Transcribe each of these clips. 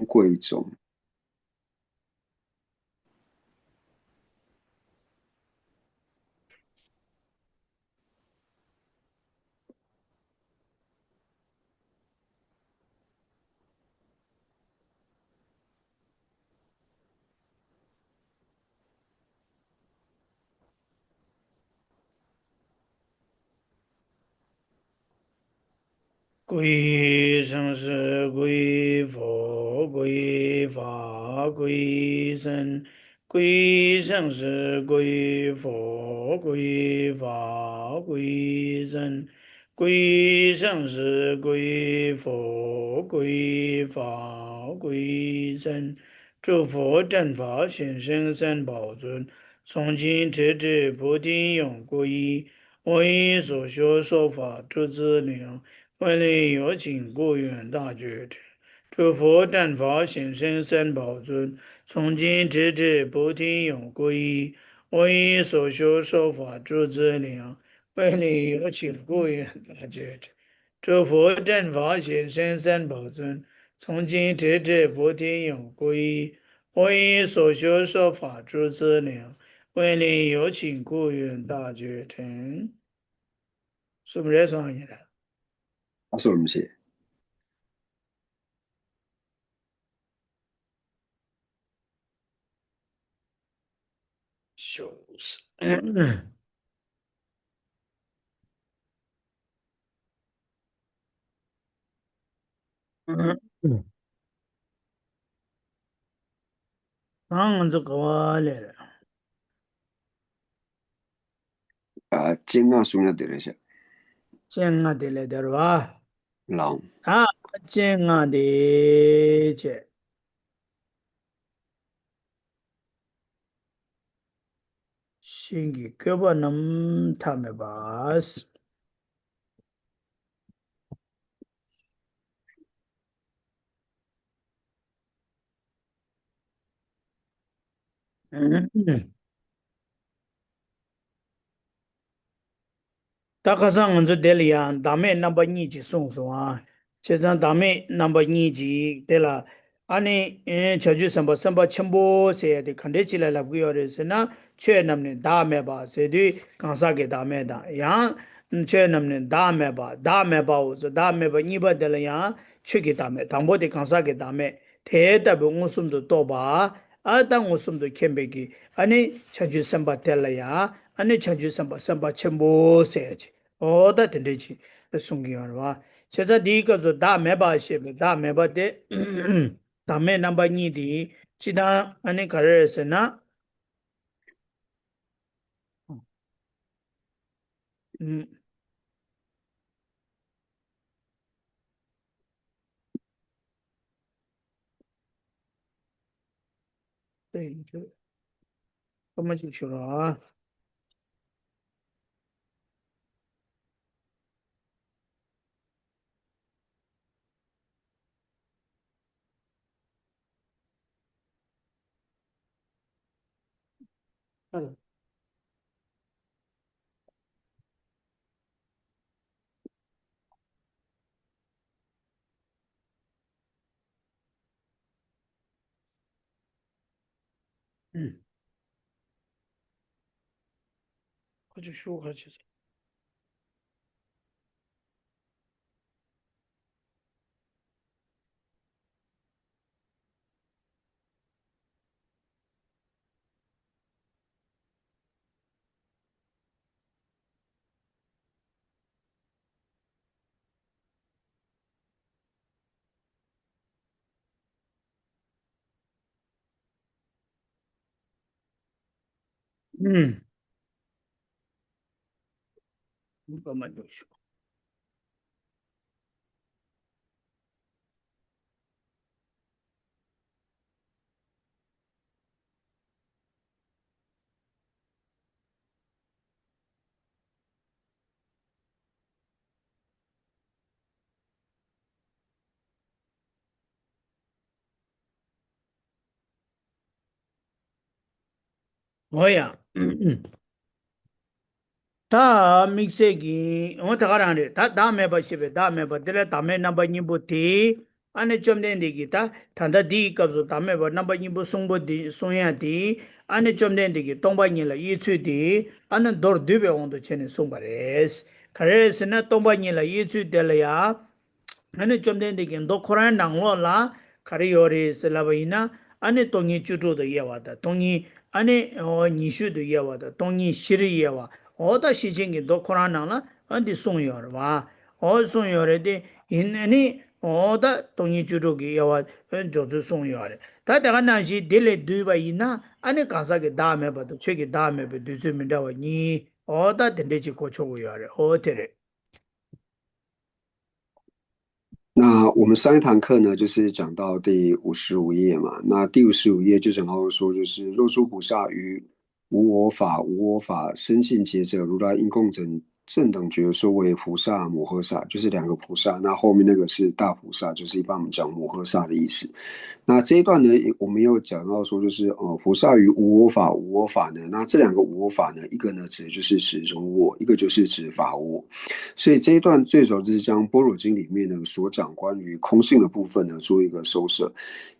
贵重。归生是归佛，归法，归僧。归生是归佛，归法，归僧。归生是归佛，归法，归僧。诸佛正法显圣三宝尊，从今直至菩提永归依。我以所学说法诸资粮。为利有请故愿大觉者，诸佛正法显身三宝尊，从今直至菩提永归依。我以所修说法诸资粮，为利有请故愿大觉者，诸佛正法显身三宝尊，从今直至菩提永归依。我以所修说法诸资粮，为利有请故愿大觉者。是不是说你了？他说什么写？修饰。嗯，这个我来了，啊，金刚松下得了下，见啊的来点吧，狼啊，见啊的切，新的胳膊能他们巴适，嗯。大卡上我这得了呀，大妹那把年纪送送啊，就上大妹那把年纪得了，啊你瞧就什么全部些的看得起来了，不要的是那缺那么大妹吧，谁对刚啥给大妹的，样缺那么大妹吧，大妹吧我说大妹吧，你把得了样缺给大妹，当不的刚啥给大妹，太大不我送的多吧，啊当我送的欠别给，啊你瞧就得了呀，啊你瞧就全部些去。오다 된대지 송기하는 와 제가 네가 저 다음에 봐시 다음에 봐대 다음에 넘버 2디 지다 아니 가르스나 음对就怎么就去了啊嗯嗯我就说下去嗯我们就说我呀다 믹스기 다 가라는데 다 다음에 봐 시베 다음에 봐 들에 다음에 넘버 2부터 ane chomden digi ta tanda di kapsu tame ba namba nyingbo songbo di songya di ane chomden digi tongpa nyingla yitsu di ane dor dube ondo chene songpa res kares na tongpa nyingla yitsu dela ya ane chomden digi ndo koran nanglo la kari yore se laba ina ane tongi chudu do yewa da tongi ane nishu do yewa da tongi shiri yewa oda shi chingi ndo koran nangla ane song yore wa o song yore di ane oda tongi churuki yawa jozu song yore. Ta daga nanshi dile duiba ina ane kansa ki daa meba to cheki daa meba duzu mindawa ni oda dendechi kochogu yore. O tere. 那我们上一堂课呢，就是讲到第55页嘛。那第55页就讲到说，就是若诸菩萨于无我法生信解者，如来应供正等觉说为菩萨摩诃萨，就是两个菩萨。那后面那个是大菩萨，就是一般我们讲摩诃萨的意思。那这一段呢，我们又讲到说，就是菩萨于无我法呢，那这两个无我法呢，一个呢就是指人我，一个就是指法我。所以这一段最主要就是将般若经里面呢所讲关于空性的部分呢做一个收摄，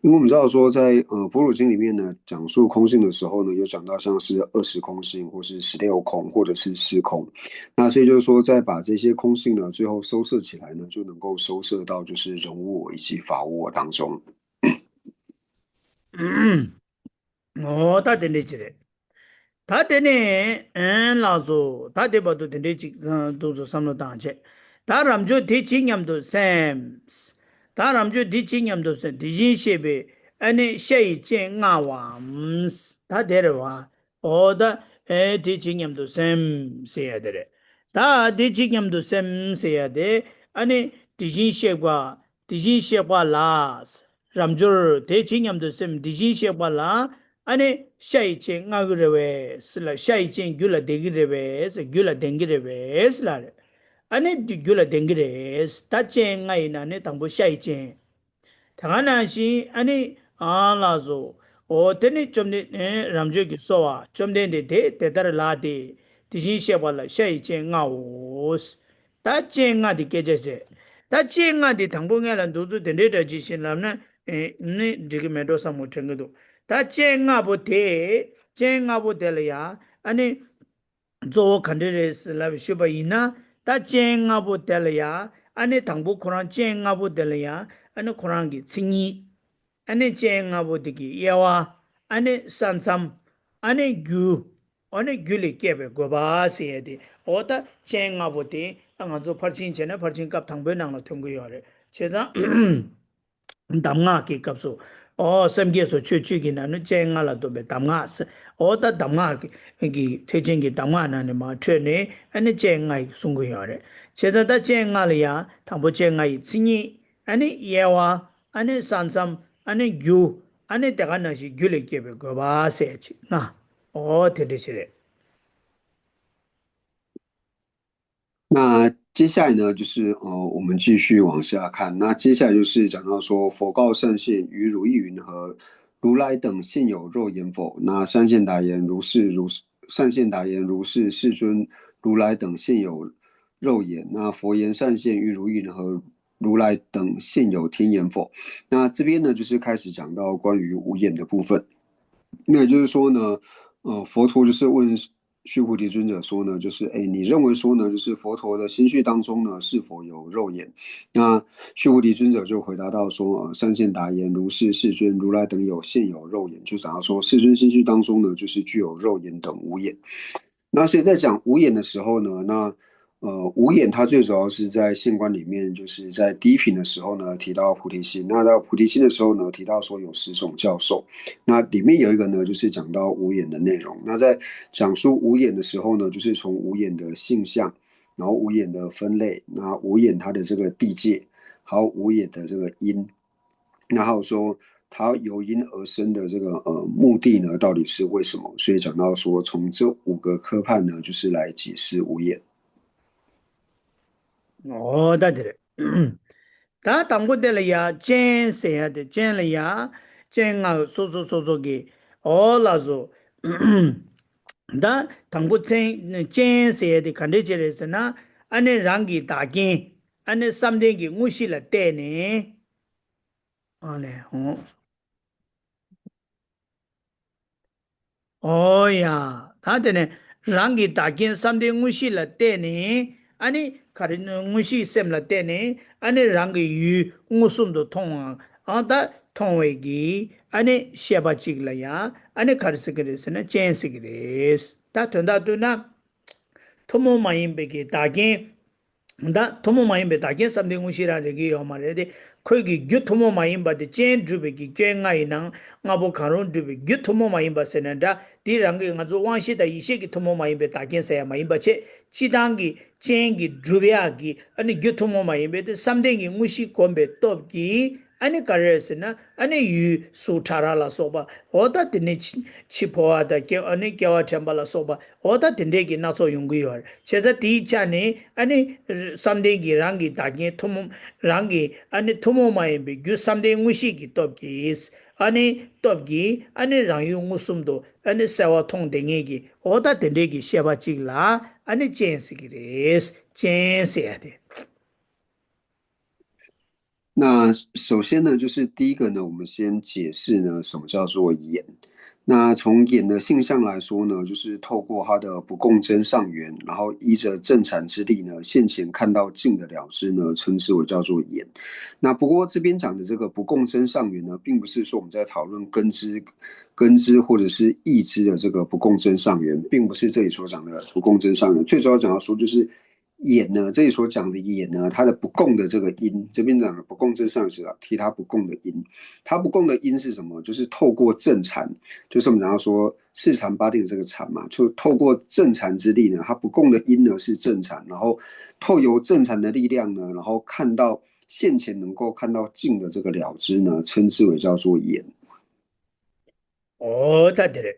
因为我们知道说在般若经里面呢讲述空性的时候呢，有讲到像是20空性，或是16空，或者是4空。那所以就是说，再把这些空性呢最后收摄起来呢，就能够收摄到就是人我以及法我当中。oda dendechi re. Ta dene lazo, ta deba do dendechi dozo samlo tangche. Ta ramjo di chi nyamdo sams. Ta ramjo di chi nyamdo sams. Di jin shebe ane shayi chen nga wams. Ta dere wa. Oda di chi nyamdo sam se ya dere. Ta di chi nyamdo sam se ya de. Ane di jin sheba las. Ramjo di chi nyamdo sam di jin sheba la. ane shai chen nga grewe sla shai chen gyula degrewe s gyula dengrewe sla ane gyula dengre ta chen nga ina ne tangbo shai chen thangana shi ane la zo o tene chomne ramjo gi sowa chomde de dar la de tishin she wala shai chen nga os ta chen nga di keje se ta chen nga di tangbo nga lan dozu de da ji shin lam na ne dige me do samu tengu 다 쟁아보텔이야 아니 조 컨디레스 라비 슈바이나 다 쟁아보텔이야 아니 당부 코란 쟁아보텔이야 아니 코란기 칭이 아니 쟁아보디기 예와 아니 산삼 아니 규 아니 규리 깨베 고바세디 오다 쟁아보디 당아조 퍼친체나 퍼친갑 당변낭로 통고요래 제가 담가 기갑소 semgeso chuchugi na no chenga la dobe damga o da damga gi thejingi damga na ne ma thene ane chenga sungu yare cheda da chenga le ya thambo chenga yi chini ane yewa ane sansam ane gyu ane daga na shi gyule kebe go ba se chi na o thede chire 那接下来呢，就是我们继续往下看。那接下来就是讲到说，佛告善现于如意云何？如来等现有肉眼否？那善现答言：善现答言如是，世尊。如来等现有肉眼。那佛言善现于如意云何？如来等现有天眼否？那这边呢，就是开始讲到关于无眼的部分。那也就是说呢，佛陀就是问须菩提尊者说呢，就是你认为说呢，就是佛陀的心绪当中呢，是否有肉眼？那须菩提尊者就回答到说，善现答言，如是世尊，如来等现有肉眼，就讲到说，世尊心绪当中呢，就是具有肉眼等无眼。那所以在讲无眼的时候呢，那无眼它最主要是在现观里面，就是在第一品的时候呢提到菩提心，那到菩提心的时候呢提到说有10种教授，那里面有一个呢就是讲到无眼的内容。那在讲述无眼的时候呢，就是从无眼的性相，然后无眼的分类，那无眼它的这个地界，还有无眼的这个因，那还有说它由因而生的这个目的呢到底是为什么？所以讲到说从这5个科判呢，就是来解释无眼。oda dire ta tamgo de ya chen se ya de chen le ya chen nga so ge o la zo da tamgo chen se ya de kande chere se na ane rangi da gen ane samde gi ngushi la te ne 안에 오야 다데네 랑기 다긴 삼데 무시라 때니 아니 가리는 무시 셈라 때니 아니 랑기 유 무숨도 통아 아다 통웨기 아니 샤바치글라야 아니 가르스그레스나 젠스그레스 다 ton다두나 토모 마임베기 다긴 다 토모 마임베 다긴 삼데 무시라 레기 요마레데 거기 규 토모 마임바데 젠 주베기 꽹가이낭 ngabo karon dubi gyut thomo mayimba senanda di rangi ngazo wangshi da ishe ki thomo mayimbe takin saya mayimba che chidangi chengi drubya ani gyut thomo mayimbe de samdengi ngushi kombe topki ani karesena ani yu su tarala soba oda tene chipoa da ke ani kyawa chambala soba oda tende ki naso yungu yor cheza ti chane ani samdengi rangi takin thomo rangi ani thomo mayimbe gyut samdengi ngushi ki topki is 아니 톱기 아니 랑유 무숨도 아니 세와 통댕이기 오다 된대기 셰바직라 아니 젠스기레스 젠스야 돼.那首先呢，就是第一个呢，我们先解释呢，什么叫做眼。那从眼的性相来说呢，就是透过它的不共真上缘，然后依着正禅之力呢，现前看到净的了知呢，称之为叫做眼。那不过这边讲的这个不共真上缘呢，并不是说我们在讨论根知或者是意知的这个不共真上缘，并不是这里所讲的不共真上缘。最主要讲到说就是。眼呢，这里所讲的眼呢，它的不共的这个因，这边讲的不共真上是提它不共的因，它不共的因是什么？就是透过正禅，就是我们讲到说四禅八定这个禅嘛，就透过正禅之力呢，它不共的因呢是正禅，然后透由正禅的力量呢，然后看到现前能够看到净的这个了知呢，称之为叫做眼。오다 되래.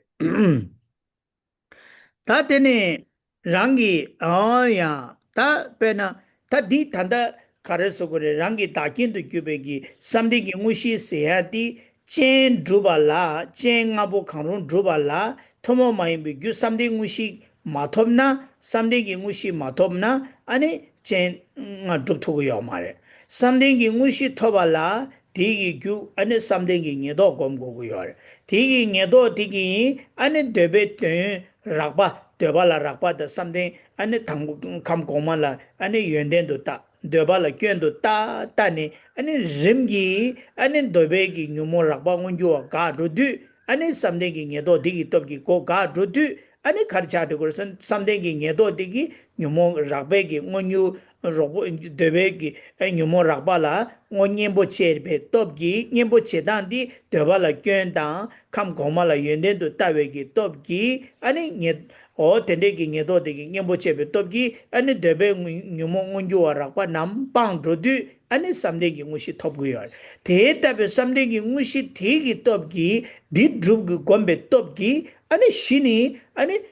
다 되네. 랑기 어야 다 빼나 다디 단다 가르서 그래 랑기 다긴도 규베기 삼디기 무시 세야디 첸 두발라 첸 아보 강론 두발라 토모 마이비 규 삼디 무시 마톱나 삼디기 무시 마톱나 아니 첸nga dup토고 말해 삼디기 무시 토발라 디기 규 아니 삼디기 녀도 검고고 요 디기 녀도 디기 아니 데베트 락바 dewa rakpa da something ane tang kam koma la ane yenden do ta dewa la kyen do ta ni ane rimgi ane dobe gi nyumo rakpa ngunjo ga do du ane something gi ngedo digi top gi ko ga do du ane kharcha de ko something gi ngedo digi nyumo rakpe gi ngunyu robo debe gi nyumo rakpa la ngonyenbo cherbe top gi nyembo chedan di dewa la kyen da kam koma la yenden do ta we gi top gi ane o tende ki nge do de ki nge bo chebe top ki ane debe nyumo ngunju wa rakpa nam pang do du ane samde ki ngushi top gu yar te tabe samde ki ngushi te ki top ki di drup gu gombe top ki ane shini ane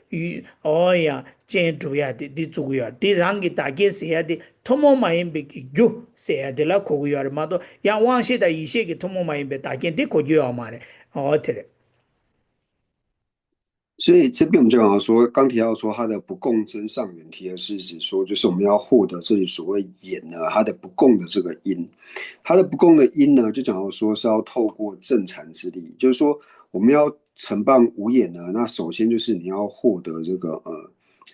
o ya chen drup ya di tsu gu yar di rangi take se ya di tomo mayimbe ki gyu se ya di la kogu yar ma do ya wangshi da ishe ki tomo mayimbe take di kogu yar ma re o tere 所以这边我们就讲到说，刚提到说它的不共真上缘，提的是指说，就是我们要获得这里所谓眼呢，它的不共的这个因，它的不共的因呢，就讲到说是要透过正禅之力，就是说我们要承办无眼呢，那首先就是你要获得这个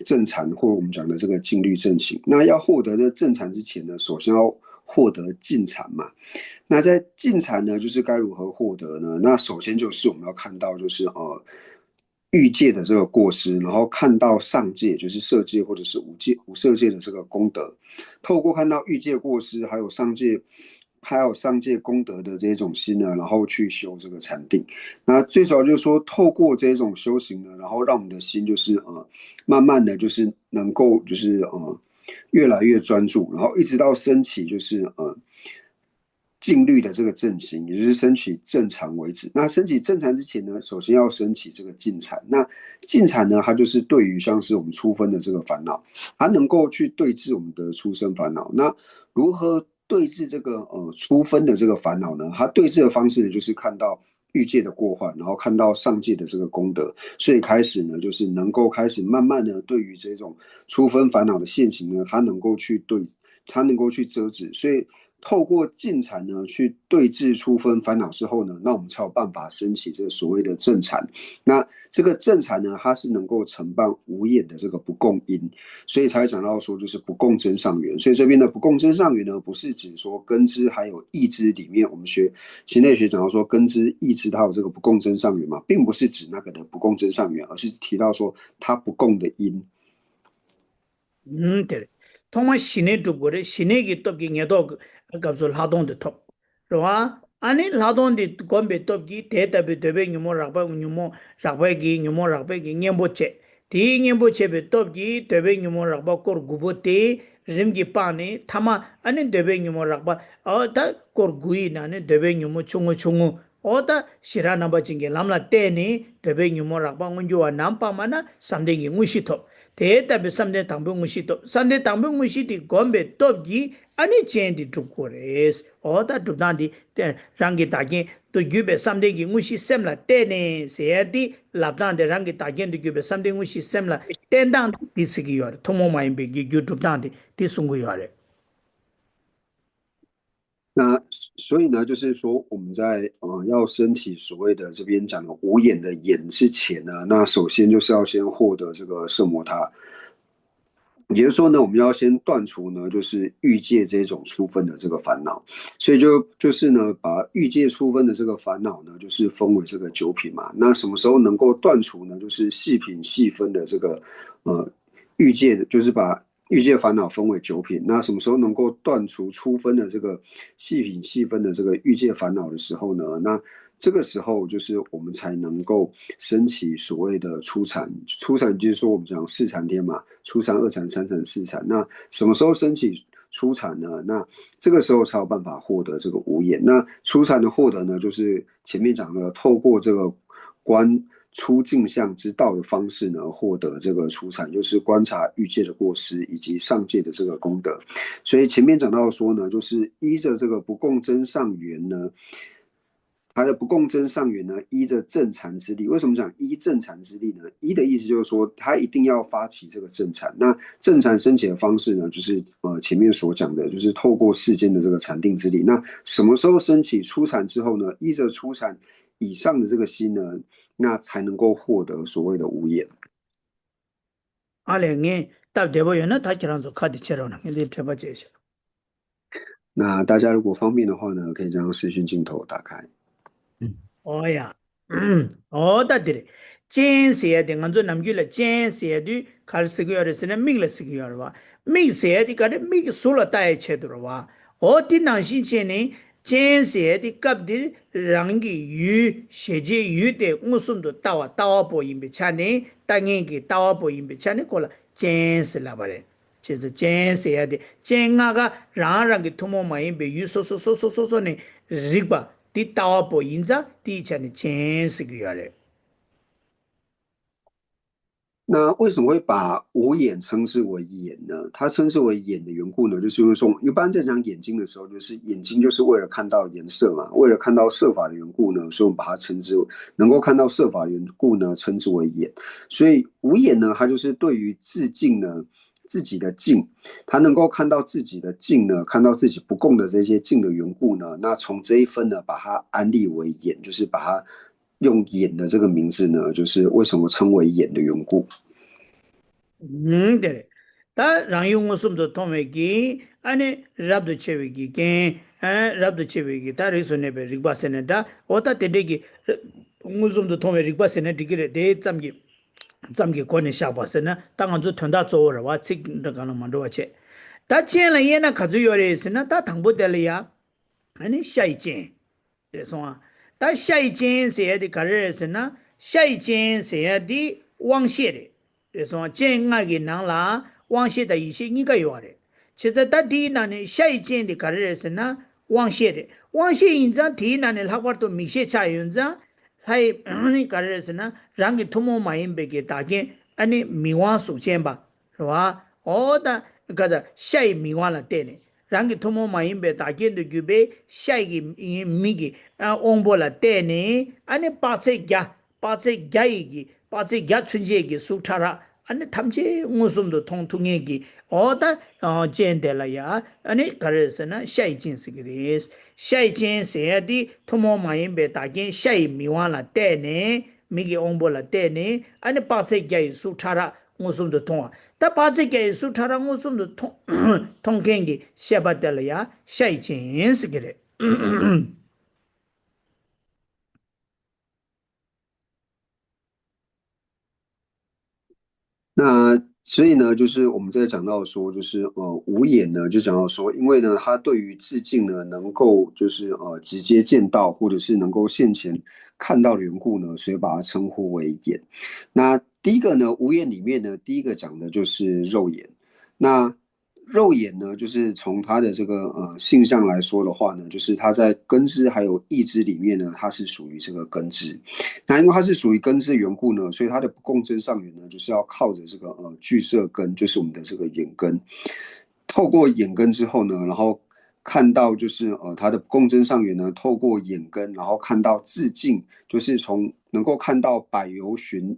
正禅，或我们讲的这个静虑正行。那要获得这正禅之前呢，首先要获得静禅嘛。那在静禅呢，就是该如何获得呢？那首先就是我们要看到，就是欲界的这个过失，然后看到上界，就是色界或者是无色界的这个功德，透过看到欲界过失，还有上界功德的这种心呢，然后去修这个禅定。那最主要就是说，透过这种修行呢，然后让我们的心就是慢慢的就是能够就是越来越专注，然后一直到升起就是静虑的这个正行，也就是升起正禅为止。那升起正禅之前呢，首先要升起这个静禅。那静禅呢，它就是对于像是我们出分的这个烦恼，它能够去对治我们的出生烦恼。那如何对治这个出分的这个烦恼呢？它对治的方式呢，就是看到欲界的过患，然后看到上界的这个功德，所以开始呢，就是能够开始慢慢的对于这种出分烦恼的现行呢，它能够去遮止，所以透过进禅呢去对治出分烦恼之后呢，那我们才有办法升起这个所谓的正禅。那这个正禅呢，它是能够承办无眼的这个不共因，所以才会讲到说就是不共真上缘。所以这边的不共真上缘呢，不是指说根知还有意知里面，我们学心类学讲到说根知、意知它有这个不共真上缘嘛，并不是指那个的不共真上缘，而是提到说它不共的因。对。통마 신의 두고래 신의 기톱기 녀도 갑술 하동데 톱. 로아 아니 하동데 건베 톱기 대답에 되베 뉴모 락바 뉴모 락바기 뉴모 락바기 녀보체. 디 녀보체베 톱기 되베 뉴모 락바 코 구보테 림기 파네 타마 아니 되베 뉴모 락바 어다 코 구이나네 되베 뉴모 총어 총어 어다 시라나바 징게 람라 때니 되베 뉴모 락바 온조와 남파마나 삼댕이 무시톱. 대답에 삼대 당병 무시도 삼대 당병 무시디 건배 떡기 아니 젠디 죽고레스 어다 죽단디 랑기 다긴 또 규베 삼대기 무시 셈라 때네 세야디 랍단데 랑기 다긴 규베 삼대 무시 셈라 땐당 디스기요 토모마인베기 유튜브단데 디숭구요레 那所以呢，就是说我们在要升起所谓的这边讲的无眼的眼之前呢，那首先就是要先获得这个色摩他，也就是说呢，我们要先断除呢，就是欲界这种出分的这个烦恼，所以就是呢，把欲界出分的这个烦恼呢，就是分为这个九品嘛。那什么时候能够断除呢？就是细品细分的这个欲界的，就是把欲界烦恼分为九品。那什么时候能够断除出分的这个细品细分的这个欲界烦恼的时候呢？那这个时候就是我们才能够升起所谓的初禅。初禅就是说我们讲四禅天嘛，初禅、二禅、三禅、四禅。那什么时候升起初禅呢？那这个时候才有办法获得这个无眼。那初禅的获得呢，就是前面讲的透过这个观出镜像之道的方式呢，获得这个初禅，就是观察欲界的过失以及上界的这个功德。所以前面讲到说呢，就是依着这个不共真上缘呢。它的不共真上缘呢，依着正禅之力。为什么讲依正禅之力呢？依的意思就是说，它一定要发起这个正禅。那正禅升起的方式呢，就是前面所讲的，就是透过世间的这个禅定之力。那什么时候升起初禅之后呢？依着初禅以上的这个心呢，那才能够获得所谓的无眼。알랭이 답 대보여나 다치란서 카드 체로나 이제 대바제시. 那大家如果方便的话呢，可以将视讯镜头打开。오야. 어다들이 젠세야데 간조 남규라 젠세야디 칼스기어레스는 미글스기어와 미세야디 가데 미기 솔라타에 체도와 어디난신체니 젠세야디 갑디 랑기 유 세제 유데 무슨도 따와 보임비 차네 땅에기 따와 보임비 차네 콜라 젠스라바레 就是젠세야데 젠아가 랑랑기 투모마임비 유소소소소소소네 리바 第大波音在第前的前四个月嘞。那为什么会把无眼称之为眼呢？它称之为眼的缘故呢，就是因为说，一般在讲眼睛的时候，就是眼睛就是为了看到颜色嘛，为了看到色法的缘故呢，所以我们把它称之为能够看到色法的缘故呢，称之为眼。所以无眼呢，它就是对于自净呢。自己的净，他能够看到自己的净呢，看到自己不共的这些净的缘故呢，那从这一分呢，把它安立为眼，就是把它用眼的这个名字呢，就是为什么称为眼的缘故。对。다 랑용 웃음도 토메기 아니 랍도 체위기 게 랍도 체위기 다 리소네베 리바세네다 오타 데데기 웃음도 토메 리바세네 디기레 데 잠기 권에 샤바스나 당한주 턴다 조어라 와치 가는 만도 와체 다 첸라 예나 가주요레스나 다 당보델이야 아니 샤이젠 그래서 다 샤이젠 세야디 가르레스나 샤이젠 세야디 왕셰레 그래서 젠하게 나라 왕셰다 이시 니가 요아레 제가 다 디나네 샤이젠디 가르레스나 왕셰레 왕셰 인자 디나네 학과도 미셰 차윤자 하이 아니 가르스나 랑기 투모 마임베게 다게 아니 미와 수첸바 와 오다 가다 샤이 미와라 때네 랑기 투모 마임베 다게도 규베 샤이기 미기 옹볼라 때네 아니 빠체갸이기 빠체갸 춘제기 수타라 아니 탐제 무슨도 통통하기 어다 젠델라야 아니 가르스나 샤이진스그리스 샤이진세야디 토모마임베 다긴 샤이 미완라 때네 미기 옹볼라 때네 아니 빠세게 수차라 무슨도 통화 다 빠세게 수차라 무슨도 통 통ken기 샤바델라야 샤이진스그레 那所以呢，就是我们在讲到说，就是无眼呢，就讲到说，因为呢，他对于致敬呢，能够就是直接见到，或者是能够现前看到的缘故呢，所以把它称呼为眼。那第一个呢，无眼里面呢，第一个讲的就是肉眼。那肉眼呢，就是从它的这个性相来说的话呢，就是它在根支还有意支里面呢，它是属于这个根支。那因为它是属于根支的缘故呢，所以它的不共真上缘呢，就是要靠着这个聚色根，就是我们的这个眼根，透过眼根之后呢，然后看到就是它的不共真上缘呢，透过眼根，然后看到自净，就是从能够看到百由旬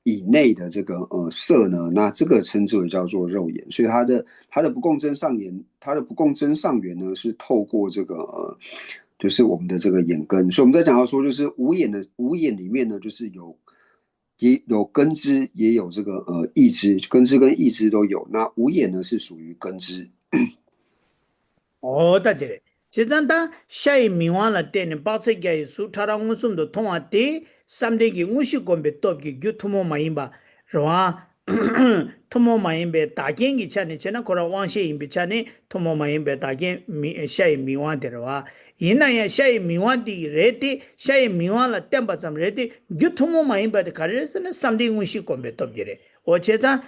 以内的这个色呢，那这个称之为叫做肉眼，所以它的不共真上缘，它的不共真上缘呢是透过这个就是我们的这个眼根，所以我们在讲到说，就是五眼里面呢，就是也有根支，也有这个意支，根支跟意支都有。那五眼呢是属于根支。어다데 제잔다 샤이 미완라 때는 바세게 수타랑 웃음도 통화때 삼대기 우시곤베 떡기 규토모 마임바 로아 토모 마임베 다겐기 차네 제나 코라 왕셰 임베 차네 토모 마임베 다겐 샤이 미완데로와 이나야 샤이 미완디 레티 샤이 미완라 템바잠 레티 규토모 마임바데 카레스는 삼대기 우시곤베 떡기래 어제자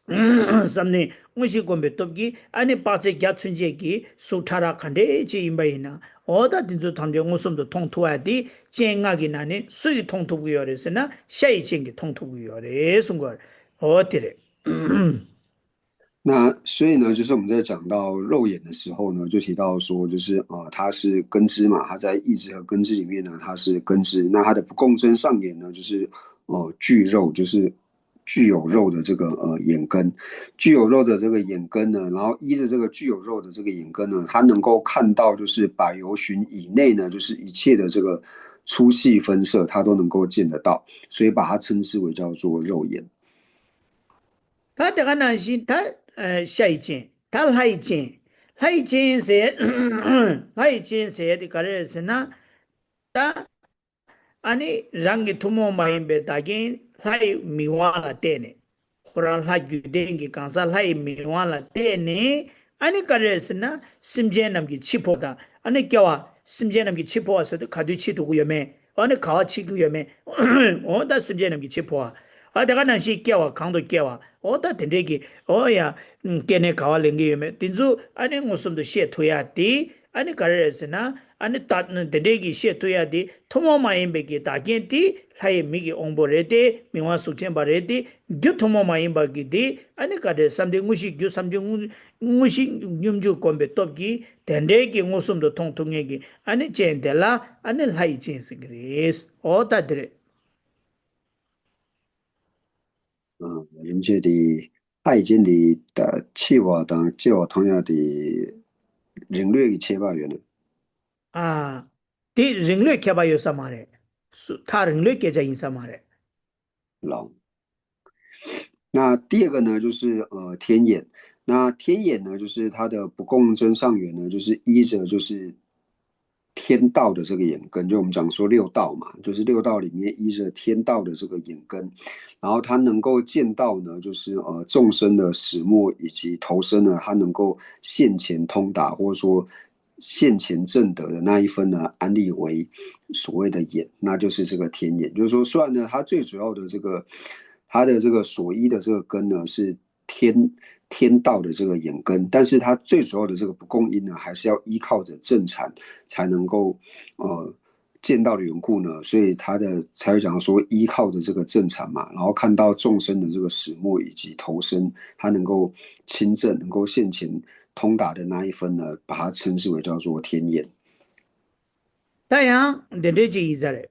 samne mushi gombe topgi ane pache gya chunje ki suthara khande chi imbaina oda dinzu thamje ngosum tong thuwa di chenga gi nane sui tong thu yore sena shai chengi tong thu yore sungor otire 那所以呢，就是我们在讲到肉眼的时候呢，就提到说，就是它是根支嘛，它在意支和根支里面呢，它是根支。那它的不共真上眼呢，就是具肉，就是具有肉的这个眼根，具有肉的这个眼根呢，然后依着这个具有肉的这个眼根呢，它能够看到就是百由旬以内呢，就是一切的这个粗细分色，它都能够见得到，所以把它称之为叫做肉眼。ta de gana shin ta shai chen ta lai chen se lai chen se di kare sena ta 아니 랑기 투모 마임베 다긴 하이 미와라 테네 코란 하기 댕기 간사 하이 미와라 테네 아니 까레스나 심제남기 치포다 아니 껴와 심제남기 치포와서도 가두치 두고 여매 아니 가와치 그 여매 어다 심제남기 치포와 아 내가 난시 껴와 강도 껴와 어다 된대기 어야 걔네 가와랭기 여매 딘주 아니 무슨도 시에 토야디 아니 까레스나 아니 따는 데데기 시에토야디 토모마임베기 다겐티 하이 미기 옹보레데 미와 수첸바레디 규 토모마임바기디 아니 가데 삼데 무시 규 삼중 무시 뇽주 콤베 톱기 덴데기 무숨도 통통에기 아니 젠델라 아니 하이 젠스그리스 오다드레 人家的爱情的计划当计划同样的人类的700元呢，아 디 링뢰 켜봐요 사마레 타 링뢰 깨자 인사마레 老。那第二个呢，就是天眼。那天眼呢，就是它的不共真上缘呢，就是依着就是天道的这个眼根，就我们讲说六道嘛，就是六道里面依着天道的这个眼根，然后它能够见到呢，就是众生的始末以及投生呢，它能够现前通达，或者说现前正德的那一分呢，安立为所谓的眼，那就是这个天眼。就是说，虽然呢，它最主要的这个它的这个所依的这个根呢是天道的这个眼根，但是它最主要的这个不共因呢，还是要依靠着正禅才能够见到的缘故呢，所以他的才会讲说依靠着这个正禅嘛，然后看到众生的这个始末以及投生，他能够亲证，能够现前通达的那一分呢，把它称之为叫做天眼。 다양 데데지 이자레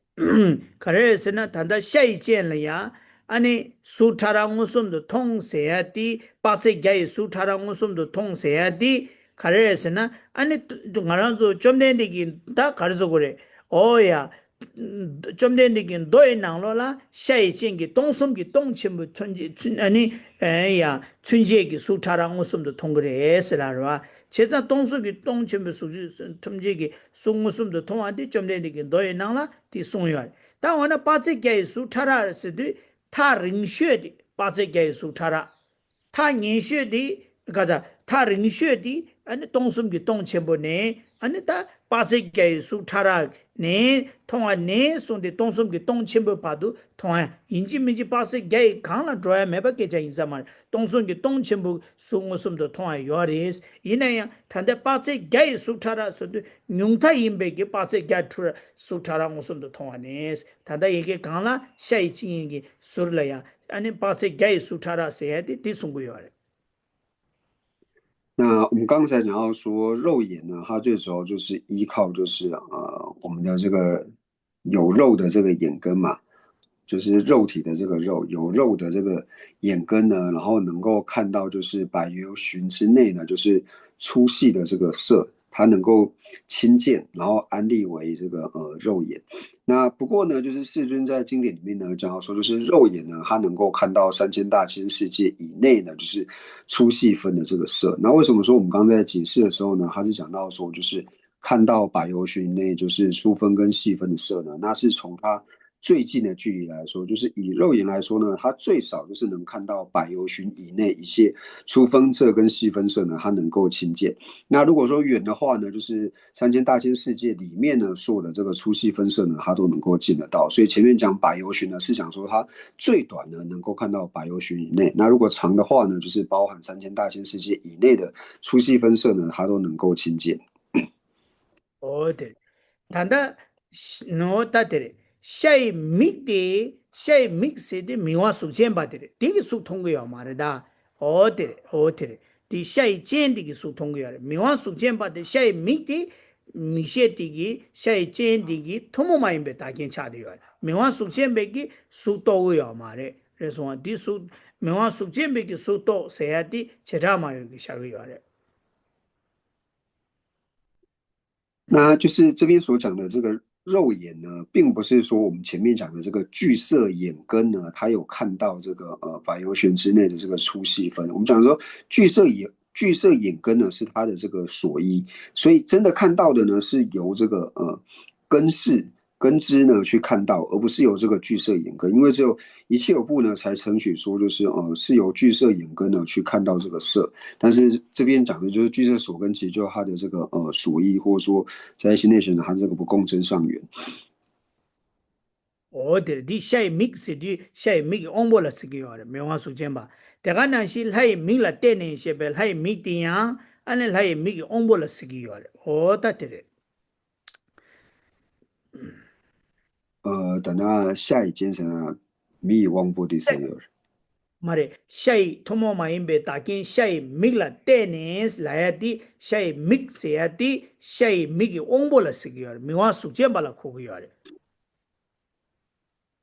카레스나 단다 샤이 젠려야 아니 수타랑 웃음도 통세야디 빠세가이 수타랑 웃음도 통세야디 가르에서나 아니 가라서 좀 내리긴 다 가르서 그래 어야 좀 내리긴 너의 낭로라 샤이징기 동숨기 동침부 춘지 아니 에야 춘지기 수타랑 웃음도 통그래스라와 제자 동수기 동침부 수지 tum지기 숭웃음도 통한데 좀 내리긴 너의 낭라 디 송열但我那把这个数查了是的，他人学的把这个数查了，他人学的，个啥？他人学的，俺那东什么东全部呢？俺那他把这个数查了，呢，同啊呢送的东什么东全部把都同啊，人家没去把这个看了主要没把给这意思嘛，东什么东全部送我什么的同啊有的，因那样，他的把这个数查了是的，用他因别个把这个出来数查了我什么的同啊呢？他的一个看了下一季一个数了呀，俺那把这个数查了谁的，得送过有的。那我们刚才讲到说肉眼呢，它最主要就是依靠就是我们的这个有肉的这个眼根嘛，就是肉体的这个肉，有肉的这个眼根呢，然后能够看到就是百由旬之内呢，就是粗细的这个色，它能够亲见，然后安立为这个肉眼。那不过呢，就是世尊在经典里面呢讲到说，就是肉眼呢，它能够看到3000大千世界以内呢，就是粗细分的这个色。那为什么说我们刚才在解释的时候呢，他是讲到说，就是看到百由旬以内就是粗分跟细分的色呢，那是从它最近的距离来说，就是以肉眼来说呢，它最少就是能看到百由旬以内一些粗分色跟细分色呢，它能够亲见。那如果说远的话呢，就是3000大千世界里面呢，所有的这个粗细分色呢，它都能够见得到。所以前面讲百由旬呢，是讲说它最短呢能够看到百由旬以内。那如果长的话呢，就是包含3000大千世界以内的粗细分色呢，它都能够亲见。哦对，단다 노다데 샤이 믹데 샤이 믹세데 미와 수첸 바데 디기 수 통고요 말이다 어데 디 샤이 젠디기 수 통고요 미와 수첸 바데 샤이 믹데 미셰디기 샤이 젠디기 토모마임베 다긴 차데요 미와 수첸 베기 수 도고요 말에 그래서 디수 미와 수첸 베기 수도 세야디 제라마요기 샤고요 那就是这边所讲的这个肉眼呢，并不是说我们前面讲的这个巨色眼根呢，它有看到这个百由旬之内的这个粗细分。我们讲说巨色眼根呢是它的这个所依，所以真的看到的呢是由这个根式根枝呢去看到，而不是由这个巨色眼根，因为只有一切有部呢才承许说就是是由巨色眼根呢去看到这个色。但是这边讲的就是巨色所根，其实就是它的这个所依，或者说在心内选的它这个不共真上缘。어디 디 샤이 믹스 디 샤이 믹 옹볼라 쓰기요 명화 숙젠바 대가 난시 라이 믹라 때네 셰벨 라이 믹디야 아니 라이 믹 옹볼라 쓰기요 어다테레 等到下一阶层啊，米以望波第三有。 말에 샤이 토모마임베 다긴 샤이 믹라 때네 라야디 샤이 믹세야디 샤이 믹이 옹볼라 쓰기요 명화 숙젠발라 코기요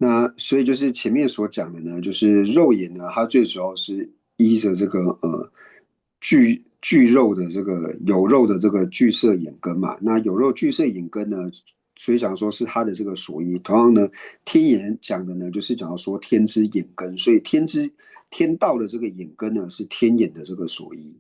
那所以就是前面所讲的呢，就是肉眼呢，它最主要是依着这个巨肉的这个有肉的这个巨色眼根嘛。那有肉巨色眼根呢，所以讲说是它的这个所依。同样呢，天眼讲的呢，就是讲到说天之眼根，所以天道的这个眼根呢，是天眼的这个所依。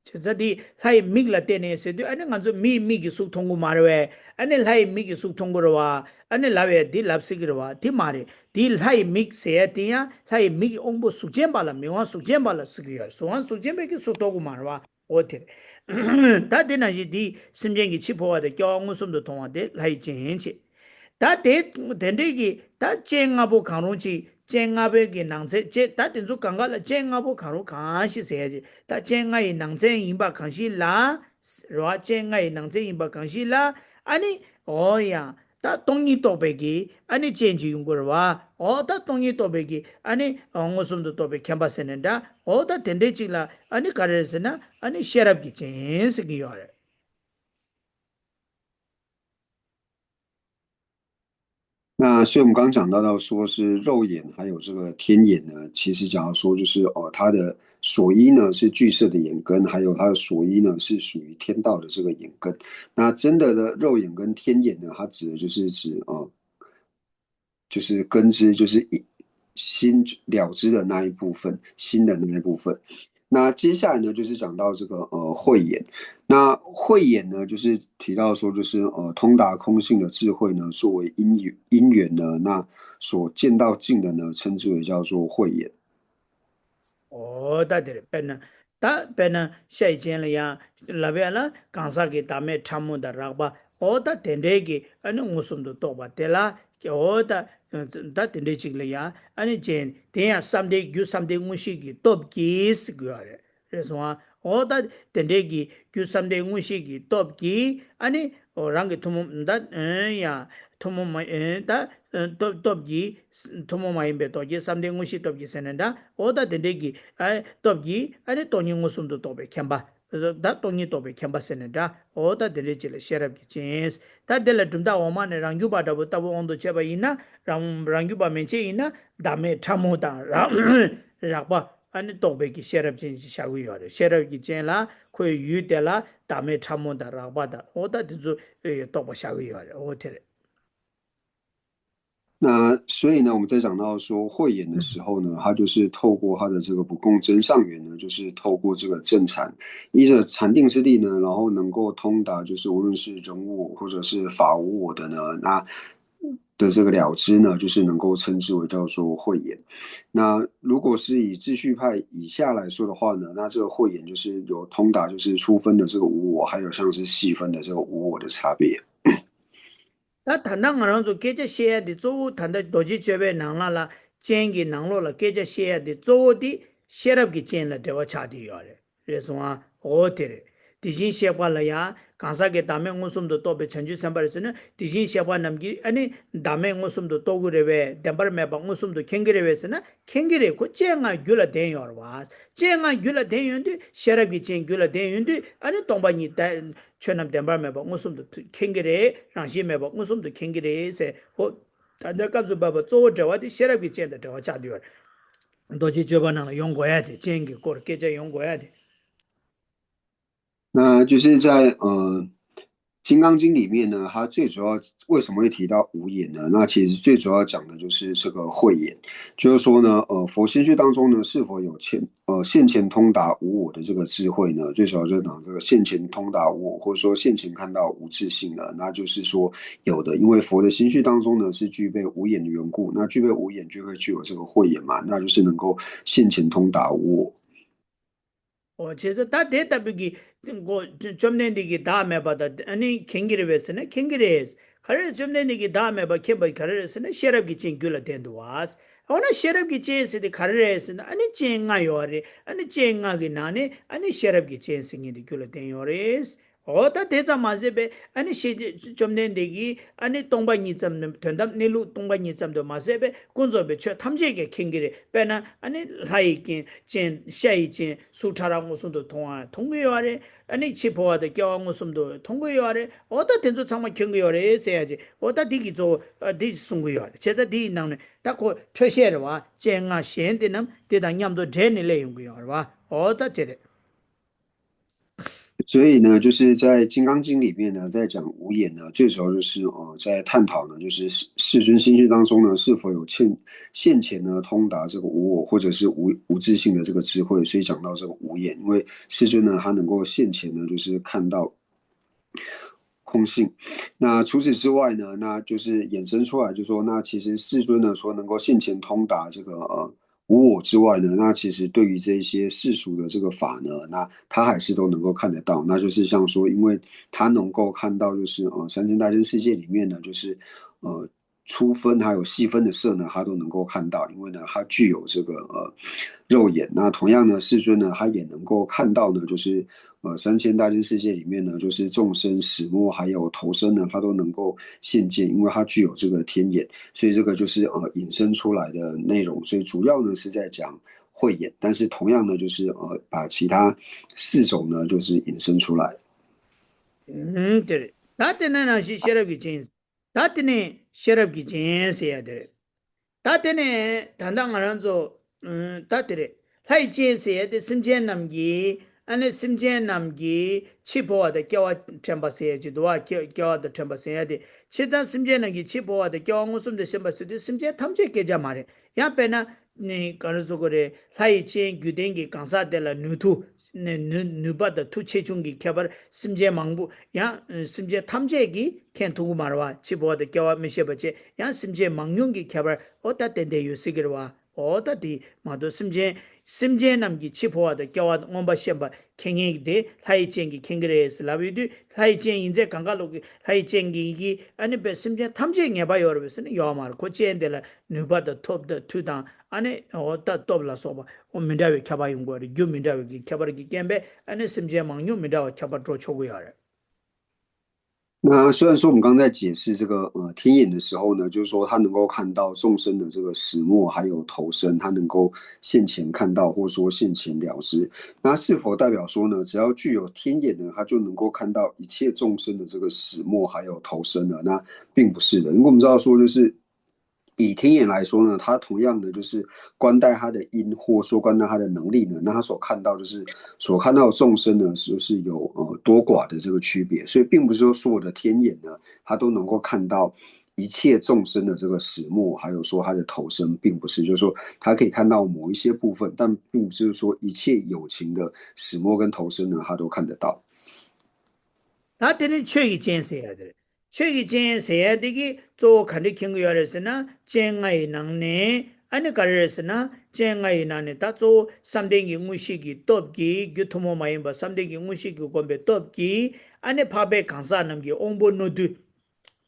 jadi hai mig la tene se de ane nganzo mi gi su thongu marwe ane lai mi gi su thongu ro ane lawe di lap sig ro di mare di lai mig se atia lai mig ongbo su jem bala me wa su jem bala sig yo so wan su jem be gi su togu marwa o te da de na ji di simjen gi chi pho wa de kyo ngu sum do thong wa de lai jen che da de de gi da jen nga bo kang chi 쟁압의 낭세 제 다든지 강가라 쟁압을 가로 간시 세야지 다 쟁아의 낭세 임바 간시라 로 쟁아의 낭세 임바 간시라 아니 어야 다 동이 도배기 아니 쟁지 용거와 어다 동이 도배기 아니 엉어숨도 도배 캠바스는다 어다 된대지라 아니 가르스나 아니 셰랍기 쟁스기요 那所以我们刚刚讲到说是肉眼还有这个天眼呢，其实假如说就是它的所依呢是巨色的眼根，还有它的所依呢是属于天道的这个眼根。那真的肉眼跟天眼呢，它指的就是指就是根知，就是心了知的那一部分，心的那一部分。那接下来呢，就是讲到这个慧眼。那慧眼呢，就是提到说，就是通达空性的智慧呢，作为因缘呢，那所见到境的呢，称之为叫做慧眼。哦，对，别呢，下一件了呀，那边了，刚才给咱们参谋的那个，天天给，我送的多吧，对啦，他天天去了呀，等下三天我是给多几十个人，这是话，天天给三天我是给多几，让给他们，呀。tomo mai da top gi tomo mai be to gi samde ngushi top gi senenda oda dende gi top gi toni ngusum do tobe kemba da toni tobe kemba senenda oda dende chile sherab gi chens ta dela dumda oma ne rangyu ba da ta ondo cheba ina rangyu ba menche ina dame thamo da rakba tobe gi sherab chen shagu yore sherab gi chen la ko yu de la dame thamo da rakba da oda de toba shagu yore otere 那所以呢，我们在讲到说慧眼的时候呢，它就是透过它的这个不共真上缘呢，就是透过这个正禅，依着禅定之力呢，然后能够通达，就是无论是人无我或者是法无我的呢，那的这个了知呢，就是能够称之为叫做慧眼。那如果是以秩序派以下来说的话呢，那这个慧眼就是有通达，就是初分的这个无我，还有像是细分的这个无我的差别。다 단당 알아서 계제 쉐야디 조 단다 도지 제베 나라라 쟁기 나로라 계제 쉐야디 조디 셰럽기 쟁라 대와 차디 요래 그래서 오테레 디진 셰발라야 간사게 담에 무슨도 또베 천주 선발에서는 디진 셰바 남기 담에 무슨도 또 그래베 담바메 바 무슨도 캥기레베서는 캥기레 고 쟁아 귤라 대요라 와 쟁아 귤라 대요인데 셰럽기 쟁 귤라 대요인데 동바니 chönam denbar meba ngusum de kengere rangshi meba ngusum de kengere se ho tanda kapsu baba zo dewa de sherab gi chen de dewa cha diyor doji joba na yong go ya de chen gi kor ke ja yong go ya de 那就是在《金刚经》里面呢，它最主要为什么会提到无眼呢？那其实最主要讲的就是这个慧眼，就是说呢，佛心学当中呢，是否有现前通达无我的这个智慧呢？最主要就是讲这个现前通达无我，或者说现前看到无自性的，那就是说有的，因为佛的心绪当中呢是具备无眼的缘故，那具备无眼就会具有这个慧眼嘛，那就是能够现前通达无我。제가 다 데이터 비기 좀 내기 다음에 받아 캥기르 베스네 캥기르스 가르 좀 내기 다음에 봐 켐바 가르스네 셰럽기 찡귤라 된도 와스 어나 셰럽기 찡스디 가르스네 찡아 요리 찡아기 나네 셰럽기 찡싱이 귤라 된 요리스 어다 대자 마세베 좀 내기 동바니 점 된담 내루 동바니 점도 마세베 군조베 쳐 탐제게 캥기레 빼나 라이긴 진 샤이진 수타랑 무슨도 통화 통고요아래 치포와데 겨왕 무슨도 통고요아래 어다 된조 참마 캥고요래 해야지 어다 디기조 디 숨고요아래 제자 디 나네 딱고 최셰르와 쟁아 셴데남 대당냠도 제네레 용고요아와 어다 제레 所以呢，就是在《金刚经》里面呢，在讲无眼呢，最主要就是在探讨呢，就是世尊心性当中呢，是否有现前呢通达这个无我或者是无自性的这个智慧，所以讲到这个无眼，因为世尊呢，他能够现前呢，就是看到空性。那除此之外呢，那就是衍生出来，就说那其实世尊呢，说能够现前通达这个无我之外呢，那其实对于这些世俗的这个法呢，那他还是都能够看得到。那就是像说，因为他能够看到，就是三千大千世界里面呢，就是粗分还有细分的色呢，他都能够看到，因为呢，他具有这个肉眼。那同样呢，世尊呢，他也能够看到呢，就是三千大千世界里面呢，就是众生始末还有投生呢，他都能够现见，因为他具有这个天眼，所以这个就是引申出来的内容。所以主要呢是在讲慧眼，但是同样呢，就是把其他四种呢，就是引申出来。tere. Tate na shi sherabi chen. Tate ne 셔럽기 젠세야 돼. 다때네 단당 알아서 다때래 하이 젠세야 돼 심젠 남기 안에 심젠 남기 치보와데 껴와 템바세지도와 껴와데 템바세야 돼. 치단 심젠 남기 치보와데 껴와 무슨데 심바세도 심젠 탐제 깨자 말해. 야페나 네 가르소 그래 하이 젠 규댕기 강사들라 누투 네 누바다 투체중기 개발 심제 망부 야 심제 탐제기 캔투구 말와 치보와데 껴와 미셔버제 야 심제 망용기 개발 어따 때데 유시기와 어따디 마도 심제 남기 치포와데 껴와 온바 셴바 캥이데 하이쟁기 캥그레스 라비드 하이쟁 인제 강가로기 하이쟁기 이기 아니 베 심제 탐쟁해 봐 여러분은 요말 고치엔데라 누바다 톱더 투다 아니 어따 톱라 소바 민다웨 캬바 용거리 규 민다웨 캬바르기 겜베 아니 심제 망용 민다웨 캬바 조 초고야래 那虽然说我们刚刚在解释这个天眼的时候呢，就是说他能够看到众生的这个始末，还有投生，他能够现前看到，或者说现前了知。那是否代表说呢，只要具有天眼呢，他就能够看到一切众生的这个始末还有投生呢？那并不是的，因为我们知道说，就是以天眼来说呢，它同样的就是观待它的因，或说观待它的能力呢，那它所看到的众生呢，就是有多寡的这个区别，所以并不是说所有的天眼呢，它都能够看到一切众生的这个始末，还有说它的投生，并不是，就是说它可以看到某一些部分，但并不是说一切有情的始末跟投生呢，它都看得到。나한테는 최기 젠세야 돼. 최기 젠세야 되기 조 칸디 킹고야레스나 젠가이 낭네 아니 가르레스나 젠가이 나네 다조 삼댕기 무시기 톱기 규토모 마임바 삼댕기 무시기 곰베 톱기 아니 파베 강사 남기 옹보 노드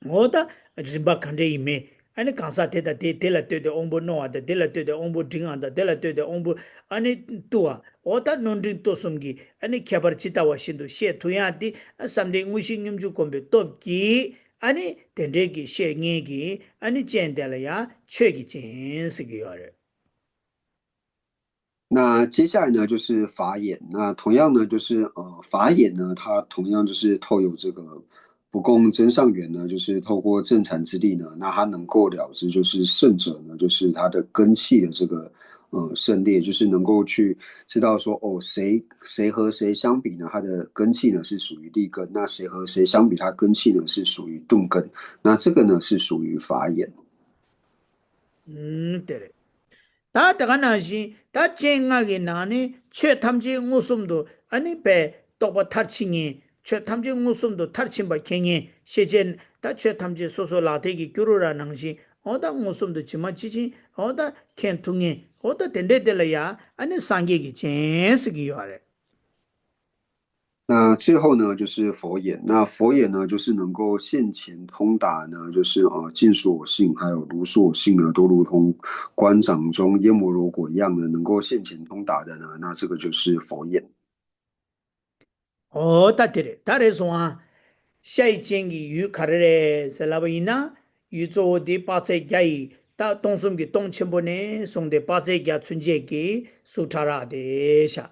뭐다 림바 칸데 이메 아니 강사 테다 데텔라 테데 옹보 노아다 델라 테데 옹보 딩한다 델라 테데 옹보 아니 투아 오다 논딩 토숨기 아니 캬바르치타와 신도 셰 투야디 삼데 무싱님 주콤베 톱기 아니 덴데기 셰녜기 아니 젠델야 최기 젠스기요레 那接下来呢，就是法眼。那同样呢，就是法眼呢，它同样就是透有这个不共真上缘呢，就是透过正禅之力呢，那它能够了知，就是圣者呢，就是他的根器的这个胜劣，就是能够去知道说，哦，谁和谁相比呢，他的根器呢是属于利根，那谁和谁相比，他根器呢是属于钝根，那这个呢是属于法眼。对。다 다가나시 다 쟁하게 나니 최탐지 웃음도 아니 배 또바 타칭이 최탐지 웃음도 타칭바 갱이 세젠 다 최탐지 소소라데기 교로라 낭시 어다 웃음도 지마치지 어다 켄퉁이 어다 덴데델야 아니 상계기 젠스기 요래 那最后呢，就是佛眼。那佛眼呢，就是能够现前通达呢，就是尽所性还有如所性呢，都如同观掌中烟摩罗果一样的，能够现前通达的呢，那这个就是佛眼。어다 데레 다레소아 샤이쟁기 유카레레 셀라바이나 유조디 빠세 갸이 다 동숨기 동침보네 송데 빠세 갸 춘제기 수타라데샤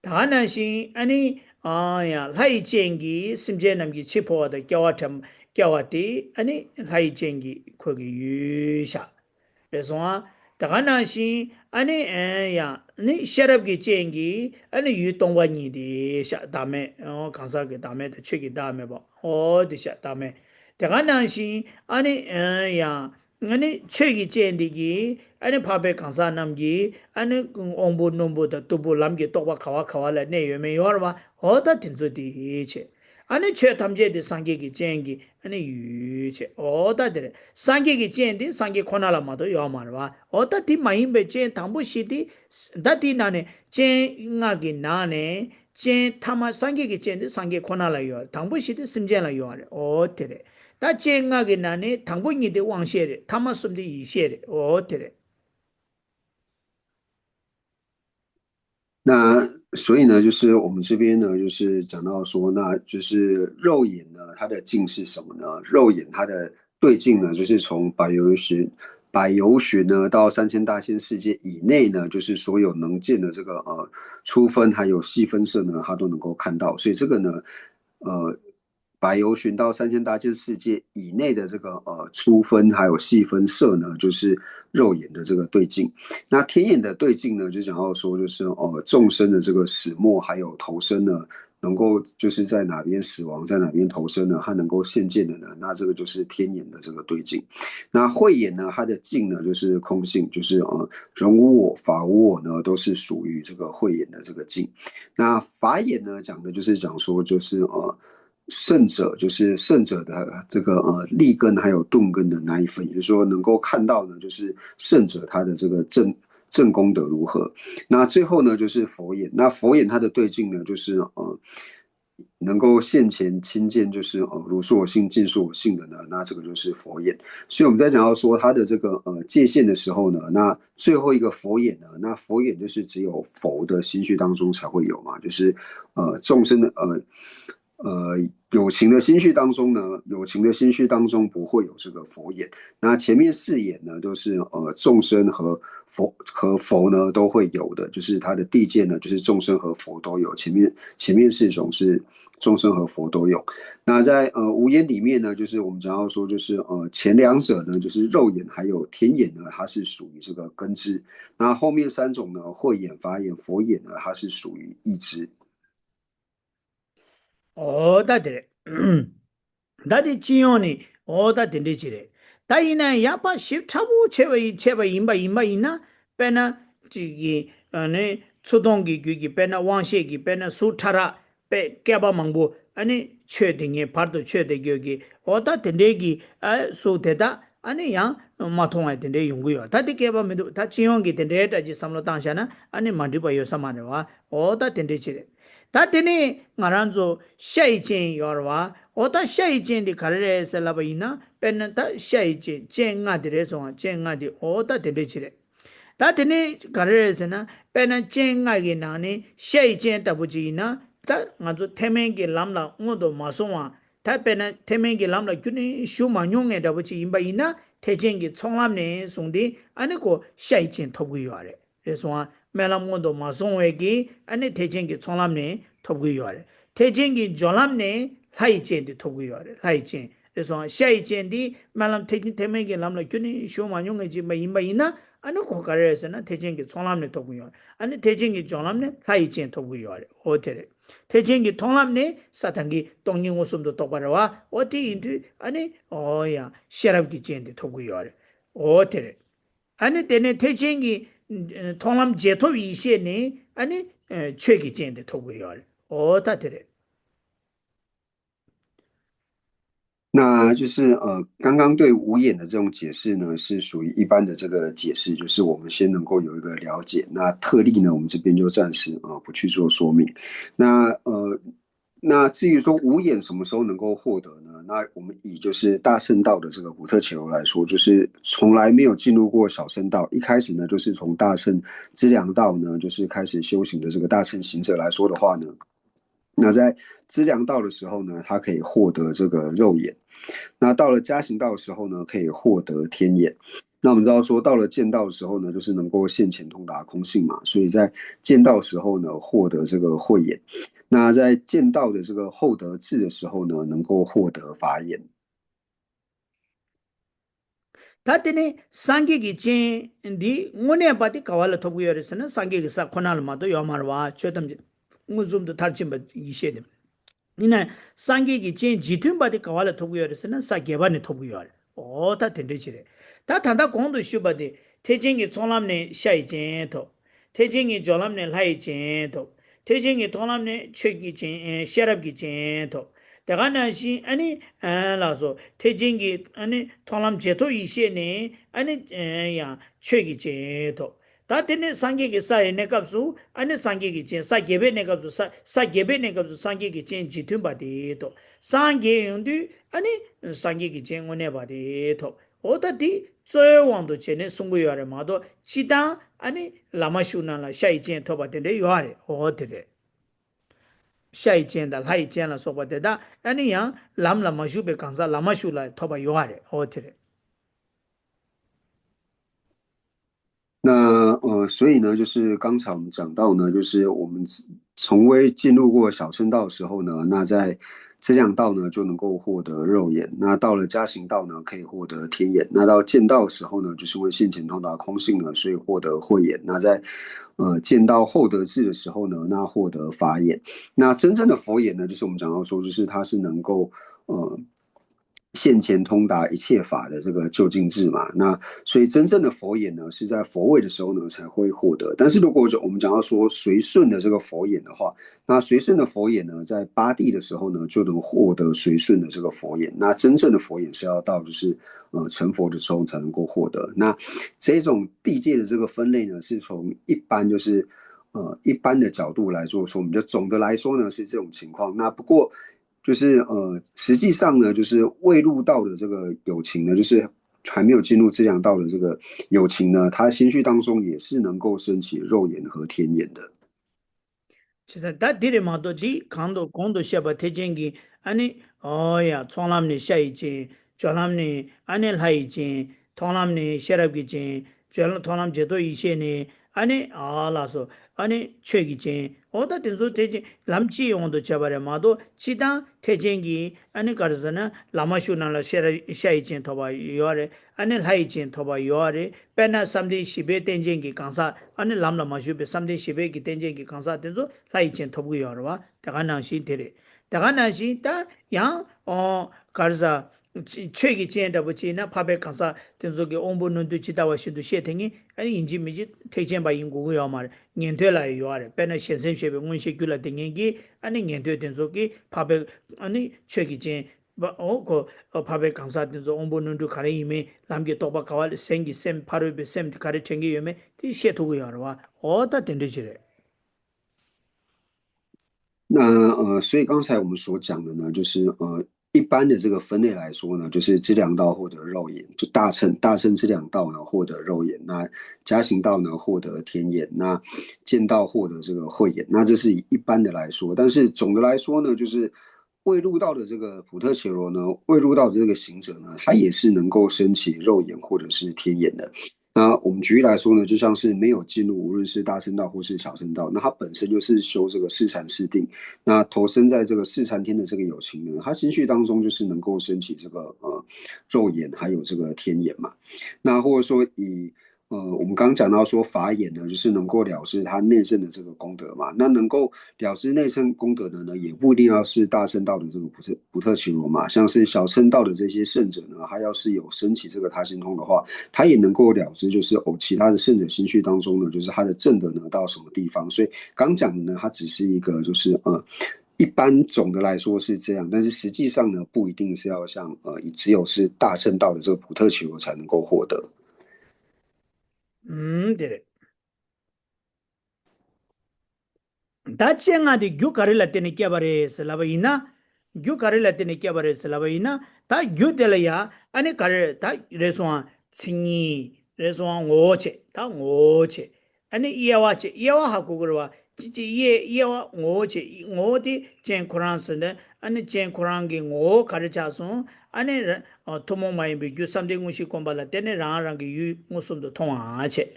다나시 아니 아야 라이쟁기 심제남기 치포와다 껴와탐 껴와티 아니 라이쟁기 거기 유샤 그래서 다가나시 아니 야 아니 셔럽기 쟁기 아니 유동원이디 샤 다음에 강사게 다음에 책이 다음에 봐 어디샤 다음에 다가나시 아니 야 아니 책이 쟁디기 아니 밥에 강사 남기 아니 옹보 nom보다 또보 남기 또바 카와라 내여메 요르바 어다 딘조디 아니 최탐제디 상계기 쟁기 아니 유체 어다들 상계기 쟁디 상계 코나라마도 요마르와 어다디 마임베 쟁 당부시디 다디 나네 쟁가기 나네 쟁 타마 상계기 쟁디 상계 코나라요 당부시디 심젠라요 어테레 다 쟁가기 나네 당부니데 왕셰레 타마 숨디 이셰레 어테레 那所以呢，就是我们这边呢，就是讲到说，那就是肉眼呢，它的镜是什么呢？肉眼它的对镜呢，就是从百由旬呢到3000大千世界以内呢，就是所有能见的这个初分还有细分色呢，它都能够看到。所以这个呢，百由旬到三千大千世界以内的这个粗分还有细分色呢，就是肉眼的这个对境。那天眼的对境呢，就讲到说就是众生的这个始末还有投生呢。能够就是在哪边死亡，在哪边投生呢？它能够现见的呢？那这个就是天眼的这个对境。那慧眼呢，它的境呢就是空性，就是人无我，法无我呢，都是属于这个慧眼的这个境。那法眼呢，讲的就是讲说，就是圣者，就是圣者的这个立根还有顿根的那一份，也就是说能够看到呢，就是圣者他的这个正功德如何。那最后呢，就是佛眼。那佛眼它的对境呢，就是能够现前亲见，就是如是我性，尽是我性的呢，那这个就是佛眼。所以我们在讲到说它的这个界限的时候呢，那最后一个佛眼呢，那佛眼就是只有佛的心绪当中才会有嘛，就是众生的有情的心绪当中呢，有情的心绪当中不会有这个佛眼。那前面四眼呢，都是众生和佛呢都会有的，就是它的地界呢，就是众生和佛都有。前面四种是众生和佛都有。那在无眼里面呢，就是我们讲到说，就是前两者呢，就是肉眼还有天眼呢，它是属于这个根知。那后面三种呢，慧眼、法眼、佛眼呢，它是属于意知。오다 되래. 다디 지용이 오다 된대 지래. 다이나 야파 십타부 제바 임바 있나? 빼나 지기 아니 초동기 규기 빼나 왕셰기 빼나 수타라 빼 깨바 망부 아니 최딩에 파도 최대기기 오다 된대기 아 소대다 아니 양 마통할 텐데 용구요. 다디 깨바 메도 다 지용기 된대다지 삼로 당샤나 아니 만디바요 사마네와 오다 된대 지래. 다 되네 말한조 샤이진 요르와 오다 샤이진디 가르레스 라바이나 벤다 샤이진 쟁아디레서 쟁아디 오다 되베치레 다 되네 가르레스나 벤나 쟁아기 나니 샤이진 따부지나 다 맞조 테멘기 람라 응도 마송와 다 벤나 테멘기 람라 균이 슈마뇽에 따부지 임바이나 태쟁기 총람네 송디 아니고 샤이진 토부요아레 그래서 멜람몬도 마송웨기 아니 태쟁기 총람네 토부요아레 태쟁기 졸람네 하이젠디 토부요아레 하이젠 그래서 샤이젠디 멜람 태쟁기 람라 균이 슈마뇽에 임바이나 아니 고가레스나 태쟁기 총람네 토부요 아니 태쟁기 졸람네 하이젠 토부요아레 호텔에 태쟁기 통람네 사탄기 동닝오숨도 똑바로와 어디 인도 아니 어야 샤랍기 젠디 토구요래 어테레 아니 때네 태쟁기 통람 제토 위시에네 아니 최기 젠디 토구요래 어다테레 那就是刚刚对无眼的这种解释呢，是属于一般的这个解释，就是我们先能够有一个了解。那特例呢，我们这边就暂时不去做说明。那那至于说无眼什么时候能够获得呢？那我们以就是大圣道的这个古特伽罗来说，就是从来没有进入过小圣道。一开始呢，就是从大圣资粮道呢，就是开始修行的这个大圣行者来说的话呢。那在资粮道的时候呢，他可以获得这个肉眼；那到了加行道的时候呢，可以获得天眼。那我们知道说，到了见道的时候呢，就是能够现前通达空性嘛，所以在见道的时候呢，获得这个慧眼；那在见道的这个后得智的时候呢，能够获得法眼。다테네 상기기 젠디 응원에 바디 가왈라 토구요레스나 상기기 사 코날마도 요마르와 최담 무좀도 탈침바 이셰데 니나 상기기 젠 지튠바디 가왈라 토구요레스나 사게바네 토구요레 오다 텐데치레 다 탄다 공도 슈바디 태징기 총람네 샤이젠토 태징기 졸람네 라이젠토 태징기 통람네 최기 젠 샤랍기 젠토 대가나시 아니 라서 태징기 아니 통람 제토 이시네 아니 야 최기 제토 다테네 상계기 사에 내값수 아니 상계기 제 사계베 내값수 사계베 내값수 상계기 제 지튠바디도 상계용도 아니 상계기 제 원해바디도 어다디 저왕도 제네 송구요아레 마도 지당 아니 라마슈나라 샤이젠 토바데레 요아레 어데레 下一间的那一间了说不得的，那你样拉马修被刚才拉马修来他把有的，我听的。那所以呢，就是刚才我们讲到呢，就是我们从未进入过小乘道的时候呢，那在这两道呢就能够获得肉眼，那到了加行道呢可以获得天眼，那到见道的时候呢，就是因为现前通达空性呢，所以获得慧眼。那在见到后得智的时候呢，那获得法眼。那真正的佛眼呢，就是我们讲到说，就是它是能够现前通达一切法的这个究竟智嘛。那所以真正的佛眼呢，是在佛位的时候呢才会获得。但是如果我们讲到说随顺的这个佛眼的话，那随顺的佛眼呢，在八地的时候呢，就能获得随顺的这个佛眼。那真正的佛眼是要到就是成佛的时候才能够获得。那这种地界的这个分类呢，是从一般就是一般的角度来说，我们就总的来说呢是这种情况。那不过就是实际上呢，就是未入道的这个有情呢，就是还没有进入资粮道的这个有情呢，他心绪当中也是能够升起肉眼和天眼的。진짜 다 디레 마도 디 칸도 공도 샤바 태쟁기 아니 어야 총람니 샤이지 졸람니 아니 하이지 통람니 샤랍기지 졸 통람 제도 이셰니 아니 알아서 아니 최기지 어다 된소 태지 람치 용도 잡아래 마도 치다 태쟁기 아니 가르잖아 라마슈나라 샤이지 토바 요아래 아니 하이지 토바 요아래 페나 삼디 시베 텐쟁기 강사 아니 람라 마슈베 삼디 시베기 텐쟁기 강사 된소 하이지 토부 요아와 다가나시 데레 다가나시 다양 가르자 최기 지엔다부 지나 파베 강사 된소기 옹부는도 지다와 시도 셰탱이 아니 인지미지 퇴전바 인구고요 말 년퇴라 요아래 페나 현생쉐베 문시규라 등행기 아니 년퇴 된소기 파베 아니 최기 지엔 그 파베 강사 된소 옹부는도 가래 이미 남게 또바 가발 생기 셈 파르베 셈 가래 챙기 요메 티 셰토고요와 어다 된데지래 那所以刚才我们所讲的呢，就是一般的这个分类来说呢，就是资粮道获得肉眼，就大乘资粮道呢获得肉眼，那加行道呢获得天眼，那见道获得这个慧眼，那这是以一般的来说。但是总的来说呢，就是未入道的这个普特伽罗呢，未入道的这个行者呢，他也是能够升起肉眼或者是天眼的。那我们举例来说呢，就像是没有进入无论是大乘道或是小乘道，那他本身就是修这个四禅四定，那投身在这个四禅天的这个有情呢，他心绪当中就是能够升起这个肉眼还有这个天眼嘛。那或者说以我们刚刚讲到说法眼呢，就是能够了知他内圣的这个功德嘛。那能够了知内圣功德的呢，也不一定要是大乘道的这个不特伽罗嘛。像是小乘道的这些圣者呢，他要是有升起这个他心通的话，他也能够了知，就是其他的圣者心绪当中呢，就是他的正德呢到什么地方。所以刚讲的呢，它只是一个就是一般总的来说是这样，但是实际上呢，不一定是要像只有是大乘道的这个普特伽罗才能够获得。데레 다치앙아디 규카릴라 테네 께바레 슬라바이나 규카릴라 테네 께바레 슬라바이나 다 규델야 아니 카레 다 레소아 칭이 레소아 오체 다 오체 아니 이야와체 이야와 하고 그러와 지지 이야와 오체 오디 젠 쿠란스네 아니 젠 쿠란게 오 가르차소 아니 토모마이 비규 삼딩우시 콤발라 테네 라랑게 유 무슨도 통하체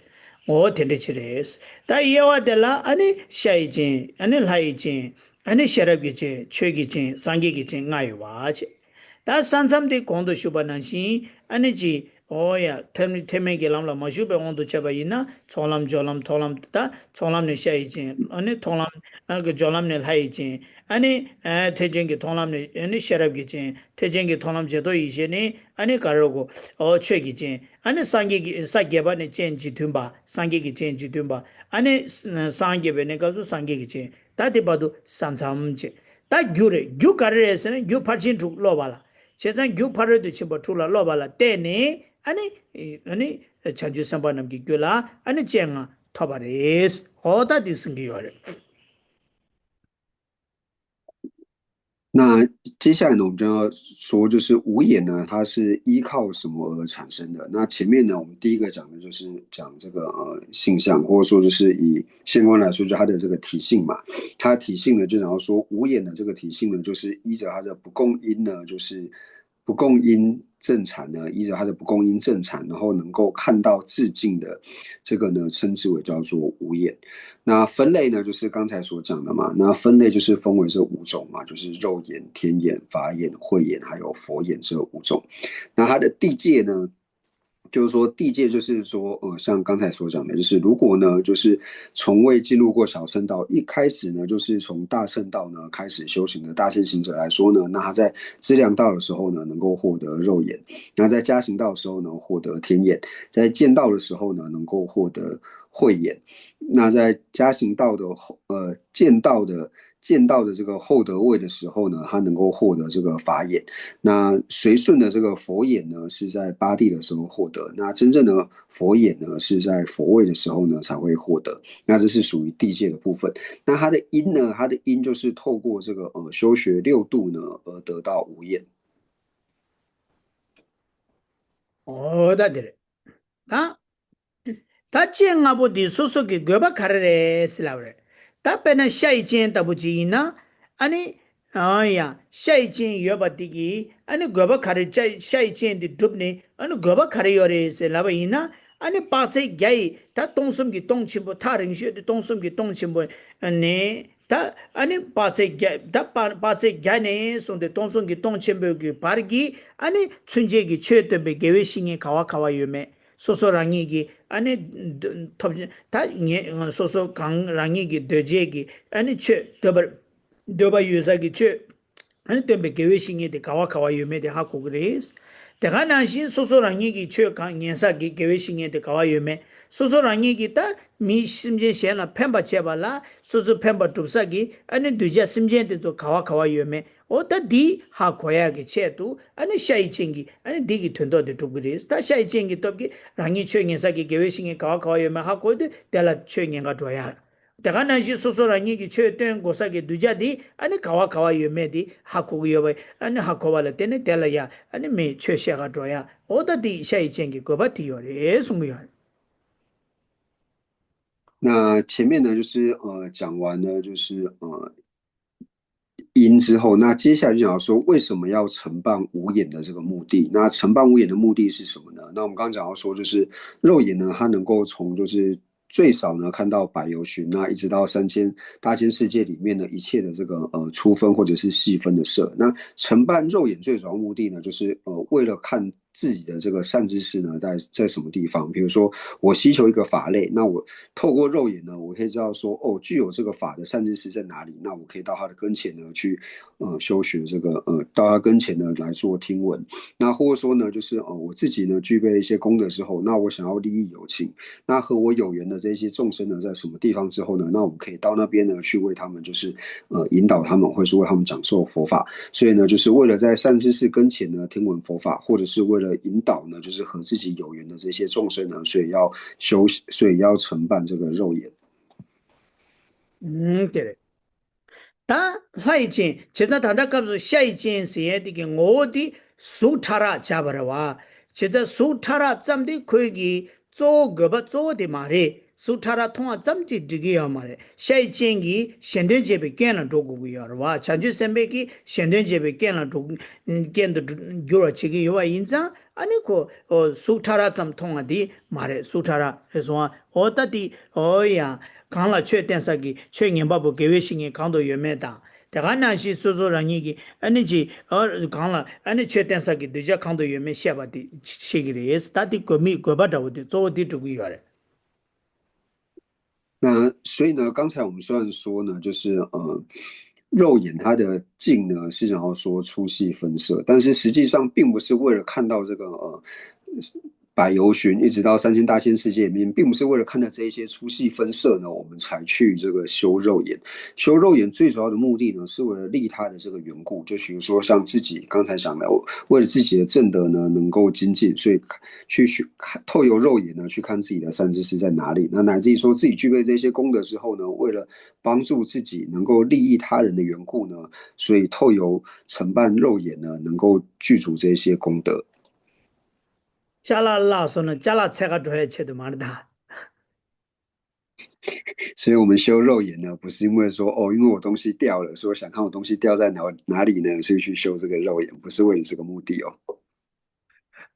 오 텐데치레스 다 이야와델라 아니 샤이진 아니 라이진 아니 샤랍기진 최기진 상기기진 나이와치 다 산삼디 공도 슈바난시 아니지 오야 테메게 람라 마슈베 온도 차바이나 촐람 졸람 톨람 다 촐람네 샤이진 아니 톨람 그 졸람네 라이진 아니 태쟁게 톨람네 아니 샤랍기진 태쟁게 톨람 제도 이제니 아니 가르고 최기진 아니 상기기 사게바네 젠지 tum바 상기기 젠지 tum바 아니 상게베네 가서 상기기진 다디바도 산삼제 다 규레 규가르에서는 규파진 쭉 로발라 세상 규파르도 침바 툴라 로발라 때네 아니 찬주 선반남기 규라 아니 쟁아 터바레스 어다 디승기요레 那接下来呢，我们就要说，就是无眼呢，它是依靠什么而产生的？那前面呢，我们第一个讲的就是讲这个性相，或者说就是以现观来说，就它的这个体性嘛。它的体性呢，就然后说无眼的这个体性呢，就是依着它的不共因呢，就是不共因正产呢，依着它的不共因正产，然后能够看到自境的这个呢，称之为叫做无眼。那分类呢，就是刚才所讲的嘛。那分类就是分为这五种嘛，就是肉眼、天眼、法眼、慧眼，还有佛眼这五种。那它的地界呢，就是说地界就是说，像刚才所讲的，就是如果呢，就是从未进入过小圣道，一开始呢，就是从大圣道呢开始修行的大圣行者来说呢，那他在资粮道的时候呢，能够获得肉眼；那在加行道的时候呢，获得天眼；在剑道的时候呢，能够获得慧眼。那在加行道的剑道的这个厚德位的时候呢，他能够获得这个法眼。那随顺的这个佛眼呢，是在八地的时候获得；那真正的佛眼呢，是在佛位的时候呢才会获得。那这是属于地界的部分。那它的因呢，它的因就是透过这个修学六度呢而得到无眼。어다 되래. 다, 다 쟁아보디 소속이 göba 카레레 슬라브레. 다 빼나 샤이젠 따부지이나 아니 아야 샤이젠 여바디기 아니 göba 카레 샤이젠 디 둡니 아니 göba 카레 요레 슬라바이나 아니 빠세 갸이 다 동숨기 동침보 타릉슈 동숨기 동침보 아니 다 아니 빠세 갸다 빠세 갸네 손데 동숨기 동침보기 바르기 아니 춘제기 최대베 개외싱이 가와카와 유메 소소랑이기 아니 다 소소 강랑이기 더제기 아니 최 더바 유사기 최 아니 때문에 개외싱이 데 가와카와 유메데 하고 그레스 내가 난신 소소랑이기 최 강연사기 개외싱이 데 가와 유메 소소랑이기 다 미심제 셴나 펜바 제발라 소소 펜바 둡사기 아니 두자 심제데 저 가와카와 유메 어다디 하고야게 체도 아니 샤이칭기 아니 디기 튼도데 둡그리스 다 샤이칭기 톱기 랑이 최연사기 개외싱이 가와카와 유메 하고데 달라 최연가 줘야 내가 난시 소소랑이기 최된 고사기 두자디 아니 가와카와 유메디 하고 유베 아니 하고발라 때네 달라야 아니 매 최샤가 줘야 어다디 샤이칭기 거바티요레 숨이요 那前面呢，就是讲完了，就是因之后，那接下来就讲说为什么要承办无眼的这个目的。那承办无眼的目的是什么呢？那我们刚刚讲到说，就是肉眼呢，它能够从就是最少呢看到百由旬，那一直到3000大千世界里面的一切的这个粗分或者是细分的色。那承办肉眼最主要目的呢，就是为了看自己的这个善知识呢在什么地方。比如说我希求一个法类，那我透过肉眼呢，我可以知道说具有这个法的善知识在哪里，那我可以到他的跟前呢去修学这个到他跟前呢来做听闻。那或者说呢，就是我自己呢具备一些功德之后，那我想要利益有情，那和我有缘的这些众生呢在什么地方之后呢，那我们可以到那边呢去为他们就是引导他们，或是为他们讲授佛法。所以呢，就是为了在善知识跟前呢听闻佛法，或者是为了引导呢，就是和自己有缘的这些众生呢，所以要承办这个肉眼。对。다 사이진 제가 다다갑서 샤이진 세디게 어디 수타라 잡아라와 제가 수타라 짬디 거기 쪼거바 쪼디 말이 수타라 통화 짬지 디기야 말이 샤이진기 현대제베 깨나 도구고요와 자주 선배기 현대제베 깨나 도 깬도 요라 치기 요와 인자 아니고 수타라 짬 통화디 말이 수타라 해서 어디디 어야 강라 최된사기 최년바부 계획신이 강도 유매다 대간난시 소소랑이기 아니지 강라 아니 최된사기 되자 강도 유매 샤바디 시기레스 다디 거미 거바다오디 조디 두기요래 那所以呢，刚才我们虽然说呢，就是肉眼它的镜呢是想要说粗细分色，但是实际上并不是为了看到这个百由旬一直到3000大千世界里面，并不是为了看到这一些粗细分色呢，我们才去这个修肉眼。修肉眼最主要的目的呢，是为了利他的这个缘故。就比如说像自己刚才讲的，为了自己的正德呢能够精进，所以去看透由肉眼呢去看自己的善知识在哪里。那乃至于说自己具备这些功德之后呢，为了帮助自己能够利益他人的缘故呢，所以透由承办肉眼呢，能够具足这些功德。자라라서는 자라 채가 줘야 채도 말다 所以我们修肉眼呢，不是因为说哦，因为我东西掉了，所以我想看我东西掉在哪里呢，所以去修这个肉眼，不是为了这个目的哦。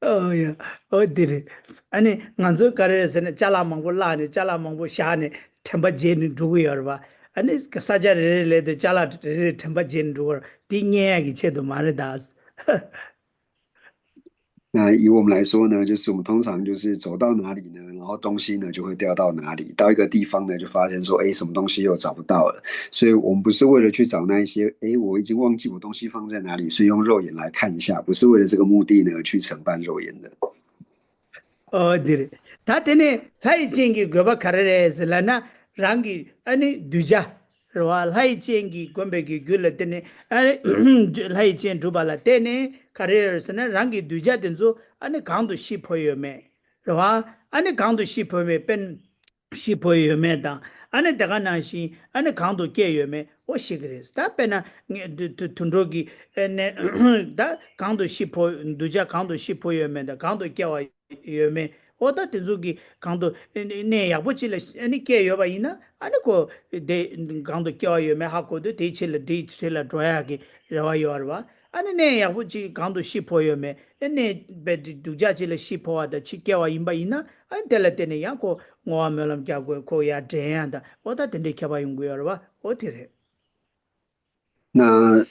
Oh yeah, oh dire. Ani nganzo kare sene chala mangbo la ne chala mangbo sha ne themba jen du yor ba. Ani saja re le de chala re themba jen du yor. Ti nye gi che do mare das. 那以我们来说呢，就是我们通常就是走到哪里呢，然后东西呢就会掉到哪里，到一个地方呢就发现说，哎，什么东西又找不到了。所以我们不是为了去找那一些，哎，我已经忘记我东西放在哪里，所以用肉眼来看一下，不是为了这个目的呢去承办肉眼的。Oh dire. Ta tene lai chengi goba kare se la na rangi ani duja. Rwa lai chengi gombe gi gula tene ani lai chen duba la tene kare se na rangi duja denzo ani gangdu shi poyo me. Rwa ani gangdu shi poyo me pen shi poyo me da. Ani daga na shi ani gangdu ke yo me o shi gres. Ta pena tundrogi ne da gangdu shi poyo duja gangdu shi poyo me da gangdu ke wa yome oda tezuki kando ne yabuchile ani ke yoba ina ani ko de kando kyo yome hako de chela droya ki rawa yorwa ani ne yabuchi kando shipo yome ne be duja chile shipo ada chikewa imba ina ani tela tene ya ko ngwa melam kya ko ya deyanda oda tende kyaba yungu yorwa otire 那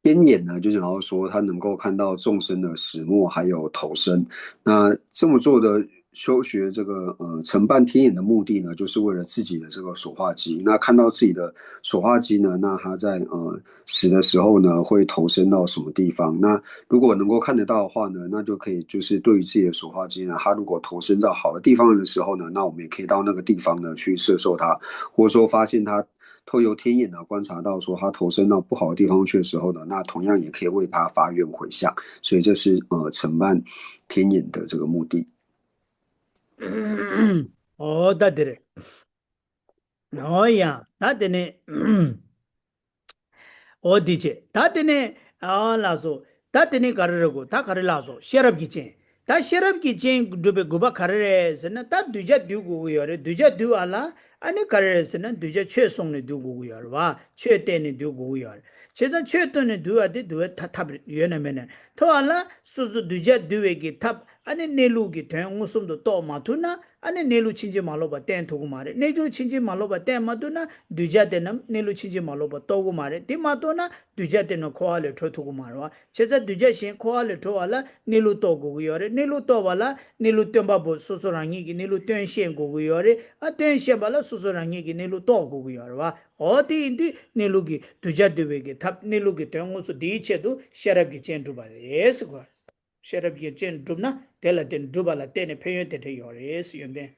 天眼呢，就想要说他能够看到众生的始末还有投生。那这么做的修学这个承办天眼的目的呢，就是为了自己的这个所化机。那看到自己的所化机呢，那他在死的时候呢，会投生到什么地方？那如果能够看得到的话呢，那就可以就是对于自己的所化机呢，他如果投生到好的地方的时候呢，那我们也可以到那个地方呢去摄受它，或者说发现它透由天眼呢观察到说他投身到不好的地方去的时候呢，那同样也可以为他发愿回向，所以这是承办天眼的这个目的。oda dire no ya ta tene 어디지? 다드네 알아서 다드네 가르고 다 가르라서 셔럽기지 다 셔럽기지 두베 고바 가르레스나 다 두자 두고 요래 두자 두알라 아니 가르레스나 두자 최송네 두고 요와 최때네 두고 요 제가 최때네 두아데 두에 탑 요네메네 토알라 수수 두자 두에기 탑 아니 네루기 된 웃음도 또 마투나 아니 네루 친지 말로바 땡 두고 말해 네루 친지 말로바 땡 마투나 두자데나 네루 친지 말로바 또고 말해 디마토나 두자데나 코알레 토투고 말와 제자 두자신 코알레 토알라 네루 또고 요래 네루 또발라 네루 템바보 소소랑이기 네루 땡신 고고 요래 아 땡신발라 소소랑이기 네루 또고 요래와 어디인디 네루기 두자데베게 탑 네루기 땡우스 디체도 셔럽기 첸두 바레 예스고 셔럽기 첸 둠나 텔라텐 두발라 테네 페요테테 요래 예스 연데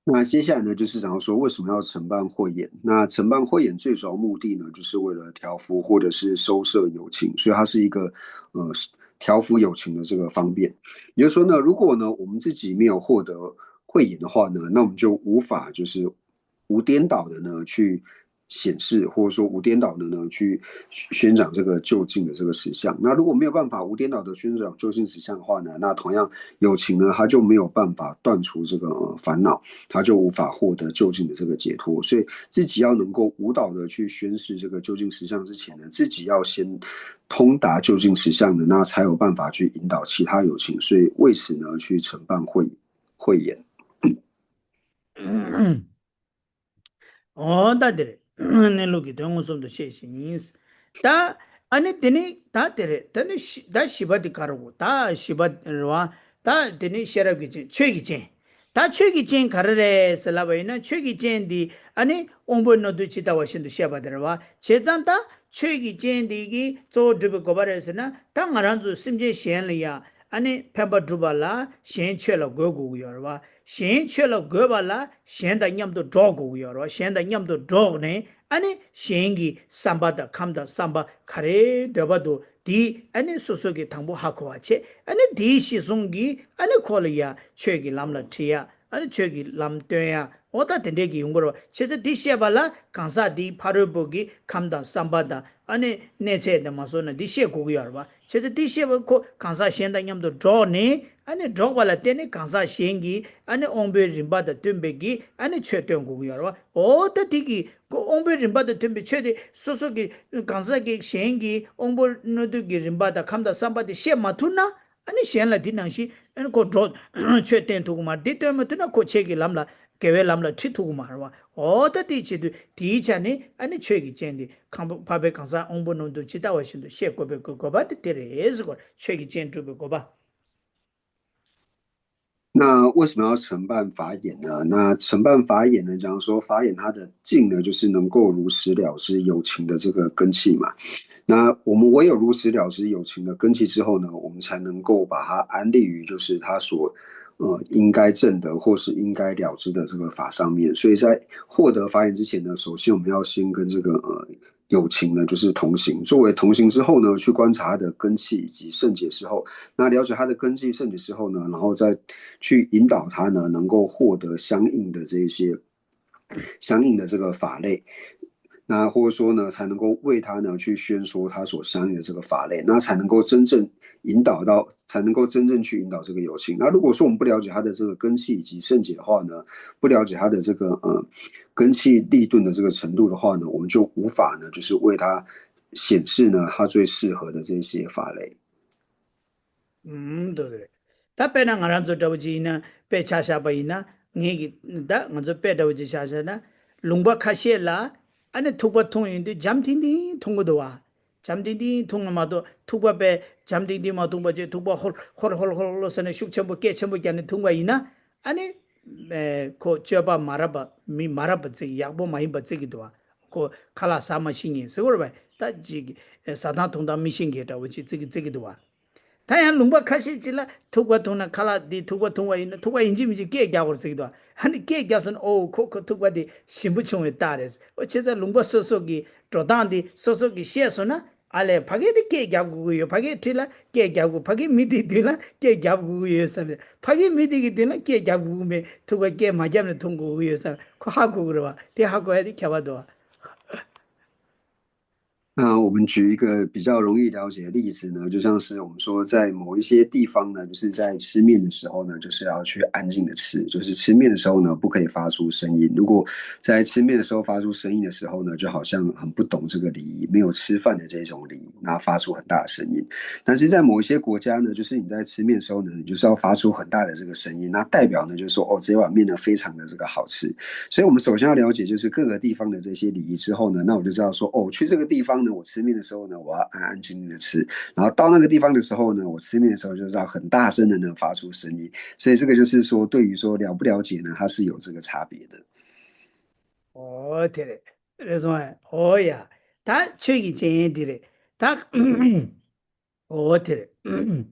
那接下来呢，就是想要说为什么要承办慧眼？那承办慧眼最主要目的呢，就是为了调伏或者是收摄有情，所以它是一个呃调伏有情的这个方便。也就是说呢，如果呢我们自己没有获得慧眼的话呢，那我们就无法就是无颠倒的呢去显示，或者说无颠倒的呢去宣讲这个就近的这个实相。那如果没有办法无颠倒的宣讲就近实相的话呢，那同样有情呢，他就没有办法断除这个烦恼，他就无法获得就近的这个解脱。所以自己要能够无导的去宣示这个就近实相之前呢，自己要先通达就近实相的，那才有办法去引导其他有情。所以为此呢，去承办慧眼。다들 넬로기 동서도 셰시니스 다 아니 되니 다 되레 되니 다 시바디 가르고 다 시바와 다 되니 셔럽기지 최기지 다 최기진 가르레 살라바이나 최기진디 아니 옹본노도 지다 와신도 시바들와 제잔다 최기진디기 조드브 고바레스나 당아란주 심제 시엔리야 아니 펜바 두발라 시엔체로 고고요와 ရှင်ချက်လို့ဂေဘာလာရှင်တညမ်တို့ဒေါကိုရောရှင်တညမ်တို့ဒေါနဲ့အနေရှင်ကြီးစံပါတခမ်တာစံပါခရဲဒဘဒိုဒီအနေဆူဆူကြီးထံဘဟာခွာချက်အနေဒီရှိစုံကြီးအနေခေါ်လျာချွေကြီးလမ်လထီယာအနေချွေကြီးလမ်တဲယာ오다 덴데기 용거로 체제 디시에발라 간사디 파르보기 감다 삼바다 아니 네체데 마소나 디시에 고기여봐 체제 디시에 고 간사 시엔다 냠도 드로니 아니 저발라 때네 강사 시행기 아니 옹베 림바다 뜸베기 아니 최된 거고요. 어디기 그 옹베 림바다 뜸베 최대 소소기 강사기 시행기 옹보노드기 림바다 감다 삼바디 시에 마투나 아니 시엔라 디낭시 아니 고드 최된 도구마 디테마투나 고체기 람라 개회 람라 치투구마와 어디 지도 디자니 아니 최기 젠디 파베 강사 옹보노도 지다와신도 시에고베 그거바디 테레즈고 최기 젠투베 고바 那为什么要承办法眼呢？那承办法眼呢，讲说法眼它的尽呢，就是能够如实了知有情的这个根器嘛。那我们唯有如实了知有情的根器之后呢，我们才能够把它安立于就是它所应该证得或是应该了知的这个法上面。所以在获得法眼之前呢，首先我们要先跟这个有情呢就是同行，作为同行之后呢，去观察它的根器以及圣解之后，那了解它的根器圣解之后呢，然后再去引导它呢，能够获得相应的这些相应的这个法类。那或者说呢，才能够为他呢去宣说他所相应的这个法类，那才能够真正引导到，才能够真正去引导这个有情。那如果说我们不了解他的这个根器以及圣解的话呢，不了解他的这个根器立顿的这个程度的话呢，我们就无法呢就是为他显示呢他最适合的这些法类。对。他别那俺做着急呢，别查下白呢，你的俺做别着急查查呢，龙巴卡些啦，俺那土巴通人的잠팅팅通过的哇，잠팅팅通了嘛都土巴别잠팅팅嘛通巴就土巴홀 선에 숙천부 깨천부 게는 통과 이나 아니 코 저바 마라바 미 마라바 지 약보 많이 받지기도 와. 코 칼라 사마싱이 서로 봐. 다지 사단 통다 미싱게다 오지 저기도 와. 다양 롱바 카시질라 투과 통나 칼라 디 투과 통와 있는 투과 인지미지 깨갸고 쓰기도 아니 깨갸선 오 코코 투과디 신부총에 따라서 어째서 롱바 소속이 도단디 소속이 시에서나 알레 파게디 깨갸고요 파게티라 깨갸고 파게 미디디라 깨갸고요 서 파게 미디기 되나 깨갸고메 투과 깨 맞으면 통고요 서 하고 그러와 대하고 해디 켜봐도 那我们举一个比较容易了解的例子呢，就像是我们说，在某一些地方呢，就是在吃面的时候呢，就是要去安静的吃，就是吃面的时候呢，不可以发出声音。如果在吃面的时候发出声音的时候呢，就好像很不懂这个礼仪，没有吃饭的这种礼仪，那发出很大的声音。但是在某一些国家呢，就是你在吃面的时候呢，你就是要发出很大的这个声音，那代表呢就是说，哦，这碗面呢非常的这个好吃。所以我们首先要了解就是各个地方的这些礼仪之后呢，那我就知道说，哦，去这个地方。我吃面的时候呢，我要安安静静的吃，然后到那个地方的时候呢，我吃面的时候就是要很大声的呢发出声音，所以这个就是说，对于说了不了解呢，它是有这个差别的。哦，对嘞，그래서哦呀，다 저기 제들이 다哦对嘞，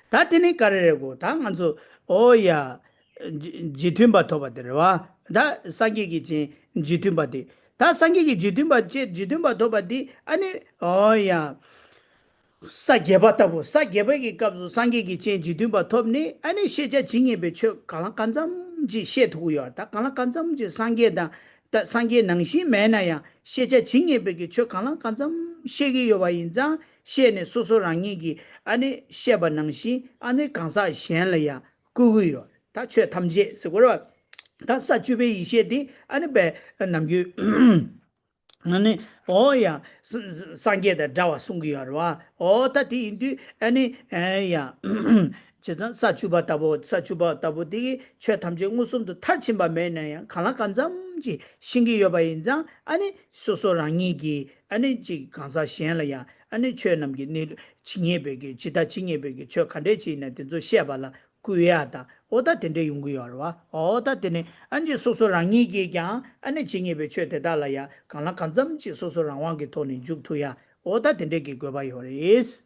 다 되니 까르고 다 간서 어야 지튠바 토바들와 다 상기기 지튠바디 다 상기기 지튠바 토바디 아니 어야 사게바타고 사게바기 값도 상기기 지튠바 톱니 아니 시제 징예베 쳐 갈랑 간잠지 셰투요 다 갈랑 간잠지 상게다 다 상게 능시 매나야 시제 징예베기 쳐 갈랑 간잠 셰기 요바인자 셰네 소소랑이기 아니 셰바 능시 아니 강사 셴려야 구구요 다 최 탐지 스고로 다 사주베 이셰디 아니 베 남규 아니 어야 상게다 다와 숭기야와 어다디 인디 아니 에야 제가 사주바 타보디 최탐제 무슨도 탈침바 매나야 칼라간잠지 신기 여바인자 아니 소소랑이기 아니 지 강사 셴려야 아니 최남기 니 징예베기 지다 징예베기 저 칸데치나 된조 셰발라 구야다 오다 된데 용구여와 오다 되네 안지 소소랑이기야 아니 징예베 최대달라야 강라 간잠지 소소랑왕기 토니 죽투야 오다 된데기 고바요레스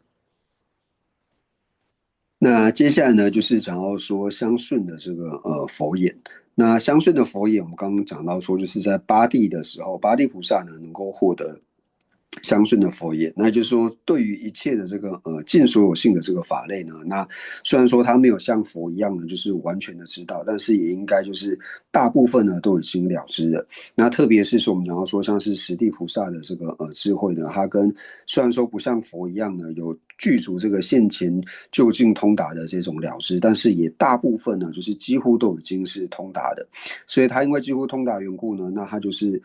那接下来呢，就是讲到说相顺的这个佛眼。那相顺的佛眼，我们刚刚讲到说，就是在八地的时候，八地菩萨呢能够获得相顺的佛眼。那就是说，对于一切的这个尽所有性的这个法类呢，那虽然说他没有像佛一样呢，就是完全的知道，但是也应该就是大部分呢都已经了知了。那特别是说我们讲到说，像是十地菩萨的这个智慧呢，它跟虽然说不像佛一样呢有具足这个现前就近通达的这种了知，但是也大部分呢，就是几乎都已经是通达的。所以它因为几乎通达缘故呢，那它就是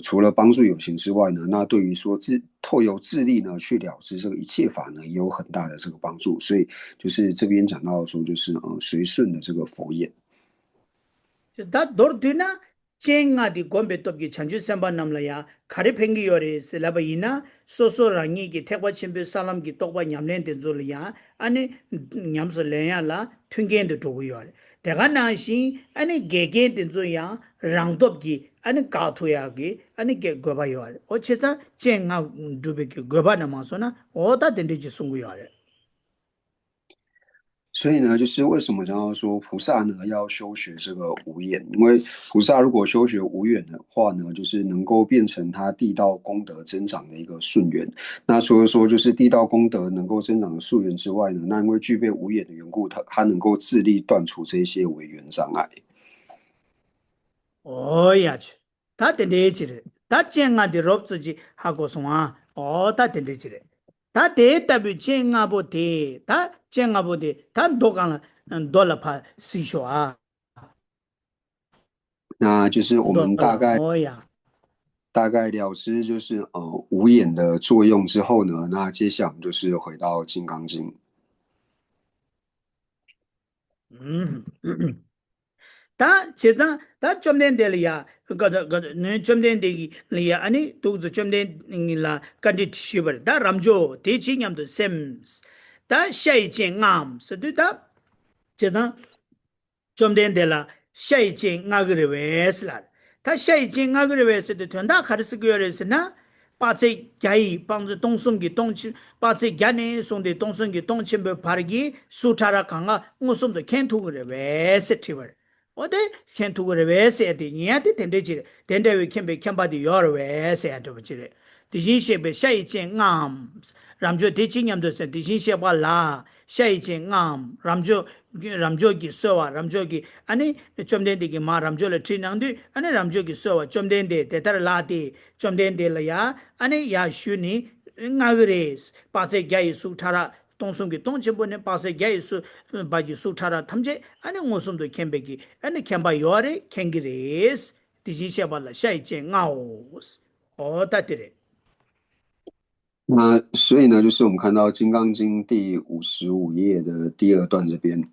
除了帮助有情之外呢，那对于说透由智力呢去了知这个一切法呢，也有很大的这个帮助。所以就是这边讲到说，就是随顺的这个佛眼。다 돌드나 쟁아디 곰베톱기 chanju semba namlaya khare phengi yore selaba ina soso rangi ki thekwa chimbe salam ki tokwa nyamlen de zulya ane nyamso leya la thungen de to yore daga na shi ane gege de zuya rangdop gi ane ka thoya gi ane ge goba yore o checha cenga dube ki goba na ma so na o da de ji sungu yore 所以呢，就是为什么讲到说菩萨呢要修学这个无眼，因为菩萨如果修学无眼的话呢，就是能够变成他地道功德增长的一个顺缘。那除了说就是地道功德能够增长的顺缘之外呢，那因为具备无眼的缘故，他能够自力断除这些违缘障碍。오야지. 다 된대지래. 다 쟁아디 롭스지 하고서와 다 된대지래. 다 대답이 쟁아보대. 다 쟁아보대. 다 도가나 돌아파 시쇼아. 那就是我们大 돌아 概 오야. 大概了知就是无眼的作用之后呢，那接下来我们就是回到《金刚经》。음. 다 제자 다 점된데리아 그거네 점된데리아 아니 도즈 점된이라 간디티슈버 다 람조 대칭냠도 셈스 다 샤이징암 스드다 제자 점된데라 샤이징 나그레베스라 다 샤이징 나그레베스드 전다 카르스고여레스나 빠체 갸이 방즈 동송기 동치 빠체 갸네 송데 동송기 동침베 바르기 수타라 강아 무슨도 켄투그레베스티버 어데 켄투그레베스에디 니야데 텐데지 텐데웨 켄베 켄바디 요르베스 에도지레 디신셰베 샤이징 암 람조 대칭냠도세 디신셰바 라 샤이징 암 람조기 소와 람조기 아니 좀된디기 마 람조를 트리낭디 아니 람조기 소와 좀된데 데타라디 좀된데라야 아니 야슈니 나그레스 빠세 갸이 수타라 동송기 동치보네 빠세 갸이 수 바지 수타라 탐제 아니 모숨도 캠베기 아니 캠바 요아레 캥기레스 디지샤발라 샤이징 아오스 어다티레 那所以呢，就是我们看到《金刚经》第55页的第二段这边，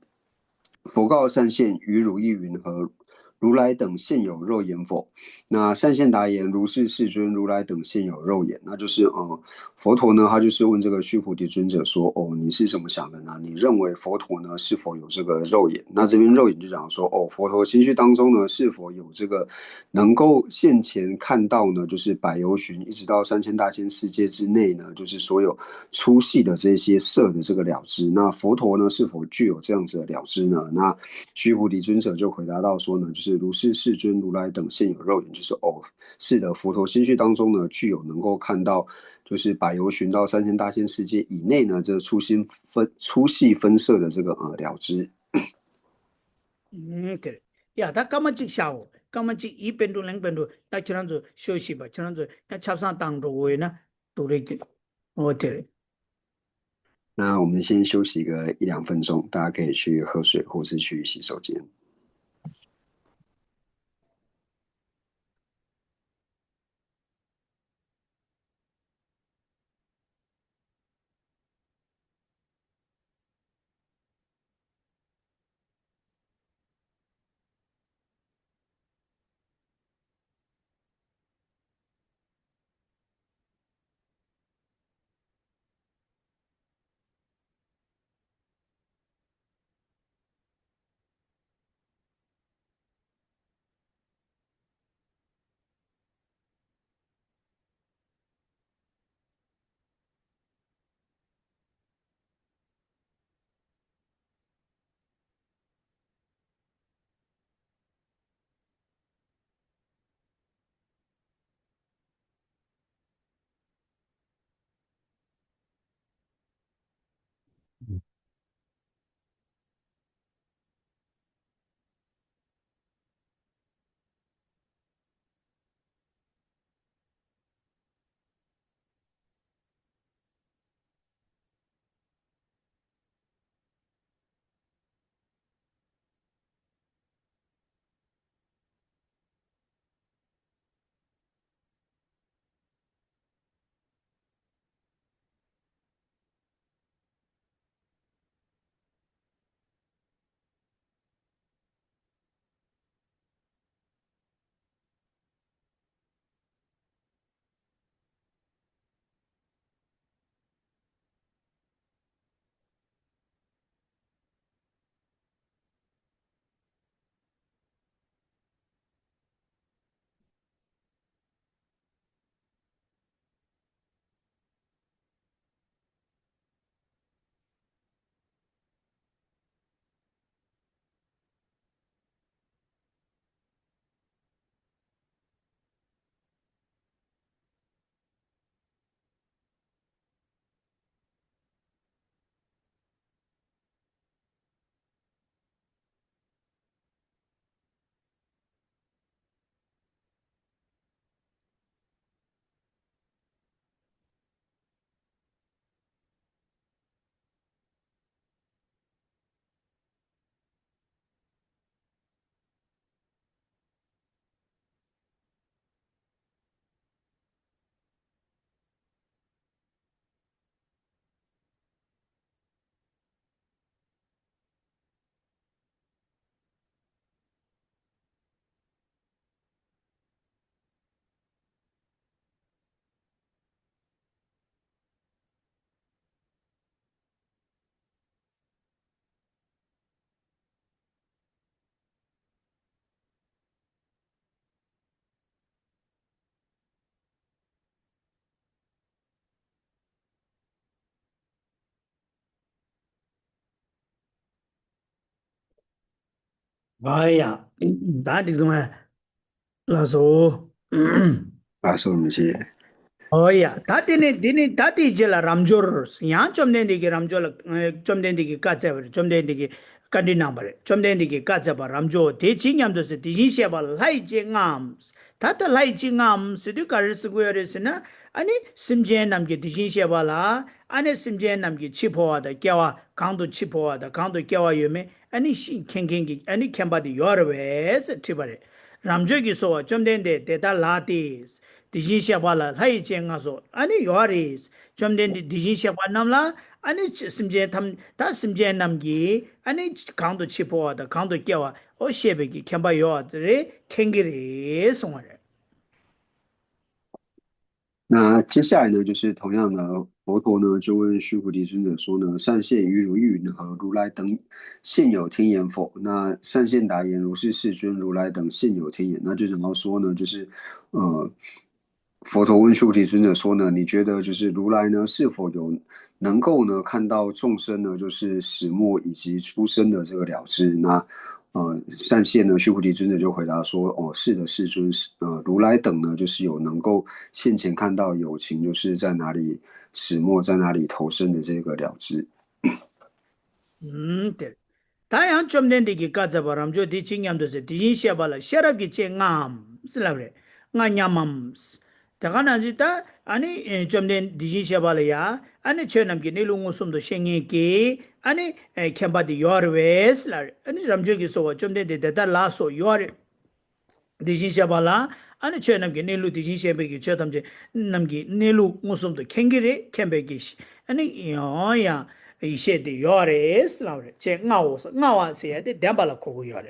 佛告善现，于汝意云何？如来等现有肉眼否？那善现答言：如是世尊，如来等现有肉眼。那就是佛陀呢，他就是问这个须菩提尊者说：哦，你是怎么想的呢？你认为佛陀呢是否有这个肉眼？那这边肉眼就讲说：哦，佛陀心绪当中呢是否有这个能够现前看到呢？就是百由旬一直到3000大千世界之内呢，就是所有粗细的这些色的这个了知。那佛陀呢是否具有这样子的了知呢？那须菩提尊者就回答到说呢，就是如是世尊，如来等现有肉眼，就是哦，是的，佛陀心绪当中呢，具有能够看到，就是百由旬到3000大千世界以内呢，这粗细分色的这个了知。그래. 야, 다 까만찍 샤오. 까만찍 이 밴도 랭 밴도 나 지난주 쇼시바 지난주 나 찹산 땅도 오이나 도레기 어때? 那我们先休息个1-2分钟，大家可以去喝水或是去洗手间。哎呀，大地中哎，那时候，啊，说我们些。oh ya, tati jela ramjor, ya chomden digi ramjol, chomden digi katsebar, chomden digi kandi nambar, chomden digi katsebar ramjo, te chinyam dose, te jinsheba lai jingam, tata lai jingam, sidu karis guyarisina, ani simjen namgi te jinsheba la, ani simjen namgi chipowa da, kiawa, kando chipowa da, kando kiawa yume, ani shi kengengi, ani kemba di yorwes, tibare. Ramjo gi sowa, chomden de, teta latis, dijin sheba la lai jenga so ani yoris chomden di dijin sheba namla ani simje tham ta simje namgi ani kangdo chipo da kangdo kyawa o shebe gi kemba yo re kengire songare 那接下来呢，就是同样的，佛陀呢就问须菩提尊者说呢：善现于如意云何？如来等现有天眼否？那善现答言：如是世尊，如来等现有天眼。那就想要说呢，就是呃，佛陀问须菩提尊者说呢：你觉得就是如来呢是否有能够呢看到众生呢就是始末以及出生的这个了知？那善现呢，须菩提尊者就回答说：哦，是的，世尊，如来等呢，就是有能够现前看到有情就是在哪里始末，在哪里投生的这个了知。te tayang chomden de gi kaza baram jo di chingyam do se dijin sheba la sharab gi che ngam silabre nga nyamam takana jita ani chomden dijin sheba la ya ani chenam gi nilu ngusum do shenge ki ani kemba di yorwes la ani ramjo gi so chomden de da la so yor dijin sheba la ani chenam gi nilu dijin sheba gi chetam je nam gi nilu ngusum do kengire kembe gi ani yo ya 一些的要的是老人，这我些的两把了可可要的。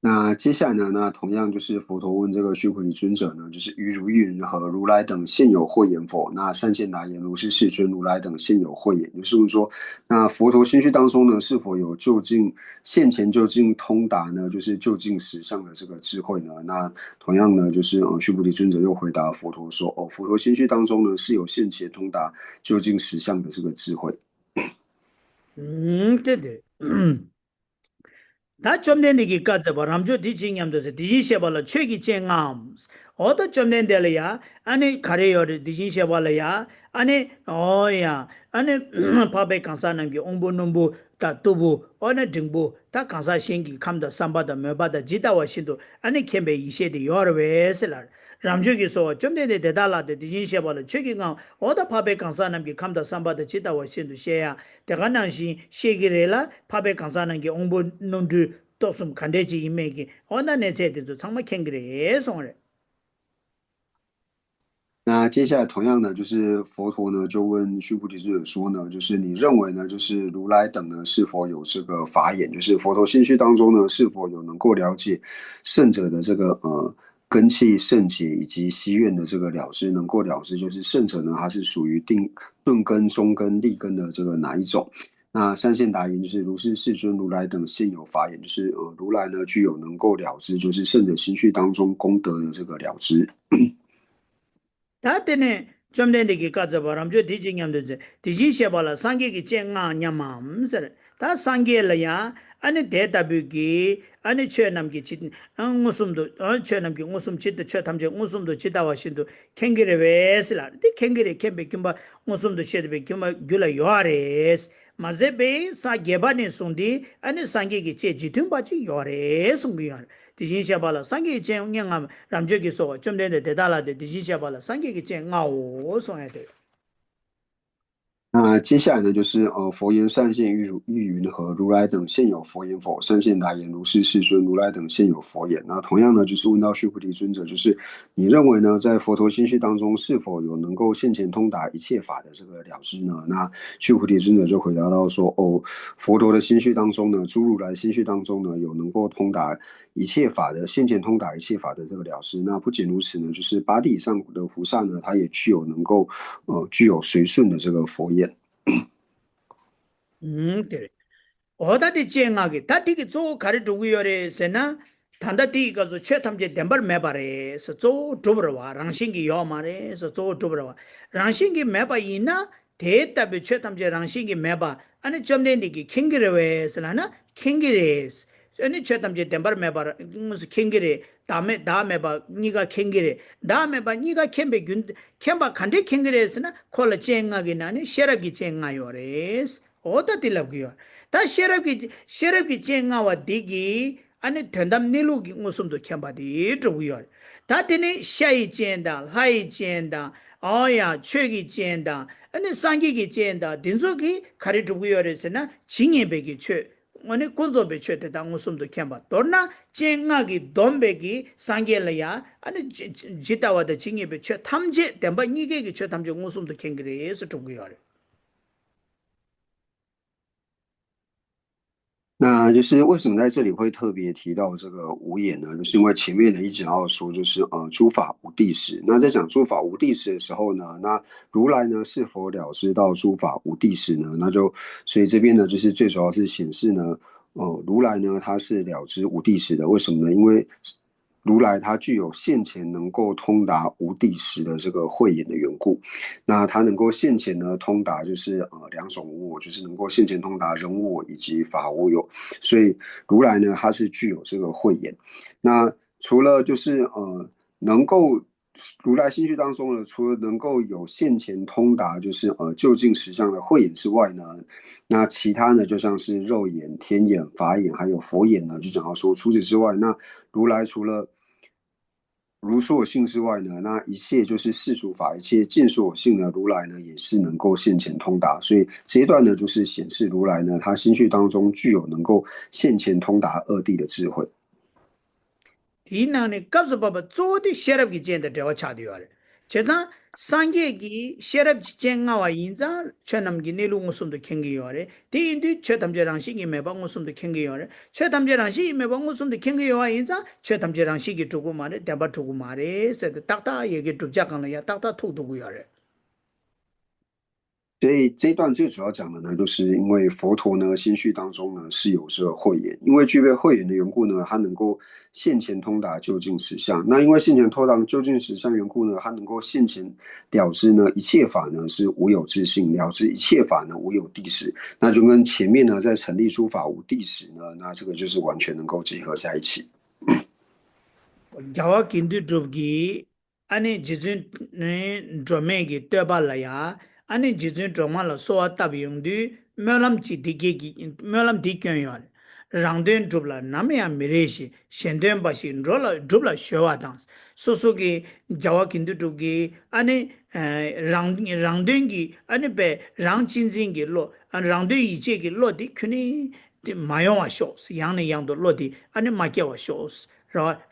那接下来呢？那同样就是佛陀问这个须菩提尊者呢，就是于如意云何？如来等现有慧眼否？那善现答言：如是世尊，如来等现有慧眼。就是问说，那佛陀心须当中呢，是否有就近现前就近通达呢？就是就近实相的这个智慧呢？那同样呢，就是须菩提尊者又回答佛陀说：哦，佛陀心须当中呢，是有现前通达就近实相的这个智慧。对对，다 좀된 얘기 가져 봐. ramjo di jingyam do se di shebala chegi chengam. oda chomden de ya ane khare yor di shebala ya ane oh ya ane pabe kansa nam gi ongbo nombo ta tubu ona dingbo ta kansa shingi kamda samba da meba da jita wa shindo ane kembe ishe de yor wesela ramjo gi so chomden de dala de di shebala chegi ngam oda pabe kansa nam gi kamda samba da jita wa shindo sheya de ganan shi shegirela pabe kansa nam gi ongbo nomdu tosum kandeji imegi ona ne che de changma kengre songre 那接下来同样的，就是佛陀呢就问须菩提尊者说呢，就是你认为呢，就是如来等呢是否有这个法眼？就是佛陀心须当中呢是否有能够了解圣者的这个根器圣解以及希愿的这个了知，能够了知就是圣者呢他是属于定顿根、中根、利根的这个哪一种？那三现答言就是如是世尊，如来等现有法眼，就是如来呢具有能够了知，就是圣者心绪当中功德的这个了知。다 때네 좀 된데기 가져 바람 저 디징냠데 디지셔발라 상계기 쟁아 냠맘서 다 상계라야 아니 대답이기 아니 최남기 진 무슨도 최남기 무슨 짓도 최탐제 무슨도 지다와 신도 캥기레 베슬라 디 캥기레 켐베 김바 무슨도 셰드베 김바 귤라 요아레스 마제베 사 게바네 손디 아니 상계기 제 지tum바지 요아레 송비야 디진샤발라 상계 제응양 ramjo기소 좀 되는데 대달라데 디진샤발라 상계기 제응아오 송해야 돼. 那接下来呢，就是佛言善现玉云何？如来等现有佛言否？善现答言：如是世尊，如来等现有佛眼。那同样呢，就是问到须菩提尊者，就是你认为呢，在佛陀心须当中，是否有能够现前通达一切法的这个了知呢？那须菩提尊者就回答到说：哦，佛陀的心须当中呢，诸如来心须当中呢，有能够通达一切法的现前通达一切法的这个了知。那不仅如此呢，就是八地以上的菩萨呢，他也具有能够具有随顺的这个佛眼。그래. 어다디 쟁하게 다디기 조 가르두고 요래세나 단다디 가서 최탐제 덴벌 매바래 서조 두브러와 랑싱기 요 말에 서조 두브러와 랑싱기 매바 이나 대답이 최탐제 랑싱기 매바 아니 점된디기 킹기레웨스라나 캥기레스 아니 쳐담제 덴바르 메바 무슨 캥기레 다음에 봐 니가 캥기레 다음에 봐 니가 캥베 균 캥바 칸데 캥기레스나 콜라 쟁하게 나니 셰럽기 쟁하요레스 어디 딜랍기요 다 셰럽기 쟁하와 디기 아니 된담 니루기 무슨도 캥바디 저고요 다 되네 샤이 쟁다 하이 쟁다 어야 최기 쟁다 아니 상기기 쟁다 딘소기 가리 저고요레스나 징예베기 최 아니 콘조베 쳇데 당무숨도 켐바 도나 쟁하기 돈베기 상겔이야 아니 지타와데 징예베 쳇 탐제 덴바 니게기 쳇 탐제 무숨도 켐그레스 중요해 那就是为什么在这里会特别提到这个无言呢？就是因为前面的一直要说，就是诸法无地时。那在讲诸法无地时的时候呢，那如来呢是否了知到诸法无地时呢？所以这边呢就是最主要是显示呢，如来呢他是了知无地时的。为什么呢？因为如来他具有现前能够通达无地时的这个慧眼的缘故，那他能够现前呢通达就是两种无我，就是能够现前通达人无我以及法无有，所以如来呢他是具有这个慧眼。那除了就是能够如来心绪当中呢，除了能够有现前通达就是究竟实相的慧眼之外呢，那其他呢就像是肉眼、天眼、法眼还有佛眼呢，就讲到说除此之外，那如来除了如所性之外呢，那一切就是世俗法，一切见所性呢，如来呢也是能够现前通达。所以这一段呢，就是显示如来呢，他心绪当中具有能够现前通达二谛的智慧。디나네 갑스바바 쪼디 셰럽기 젠데 대화 차디요레 제가 상계기 셰럽 쟁가와 인자 최남기 내루 무슨도 캥기요레 디인디 최담제랑식이 매방 무슨도 캥기요레 최담제랑식이 매방 무슨도 캥기요와 인자 최담제랑식이 두고 말에 대바 두고 말에 세다 딱다 얘기 죽자강이야 딱다 툭두고요레 所以这一段最主要讲的呢，就是因为佛陀呢心绪当中呢是有这个慧眼，因为具备慧眼的缘故呢，他能够现前通达究竟实相。那因为现前通达究竟实相缘故呢，他能够现前了知呢一切法呢是无有自性，了知一切法呢无有地时。那就跟前面呢在成立诸法无地时呢，那这个就是完全能够结合在一起。 야와 긴디 좁기 아니 지진 네 드메기 떠발라야 아니 지진 드마라 소아 답용디 멸람지 디게기 멸람 디견요 랑된 좁라 나메야 미레시 셴된 바시 롤라 좁라 셔와당스 소소기 야와 긴디 좁기 아니 랑된기 아니 베 랑진진기 로 랑된 이제기 로디 큐니 마요와 쇼스 양네 양도 로디 아니 마게와 쇼스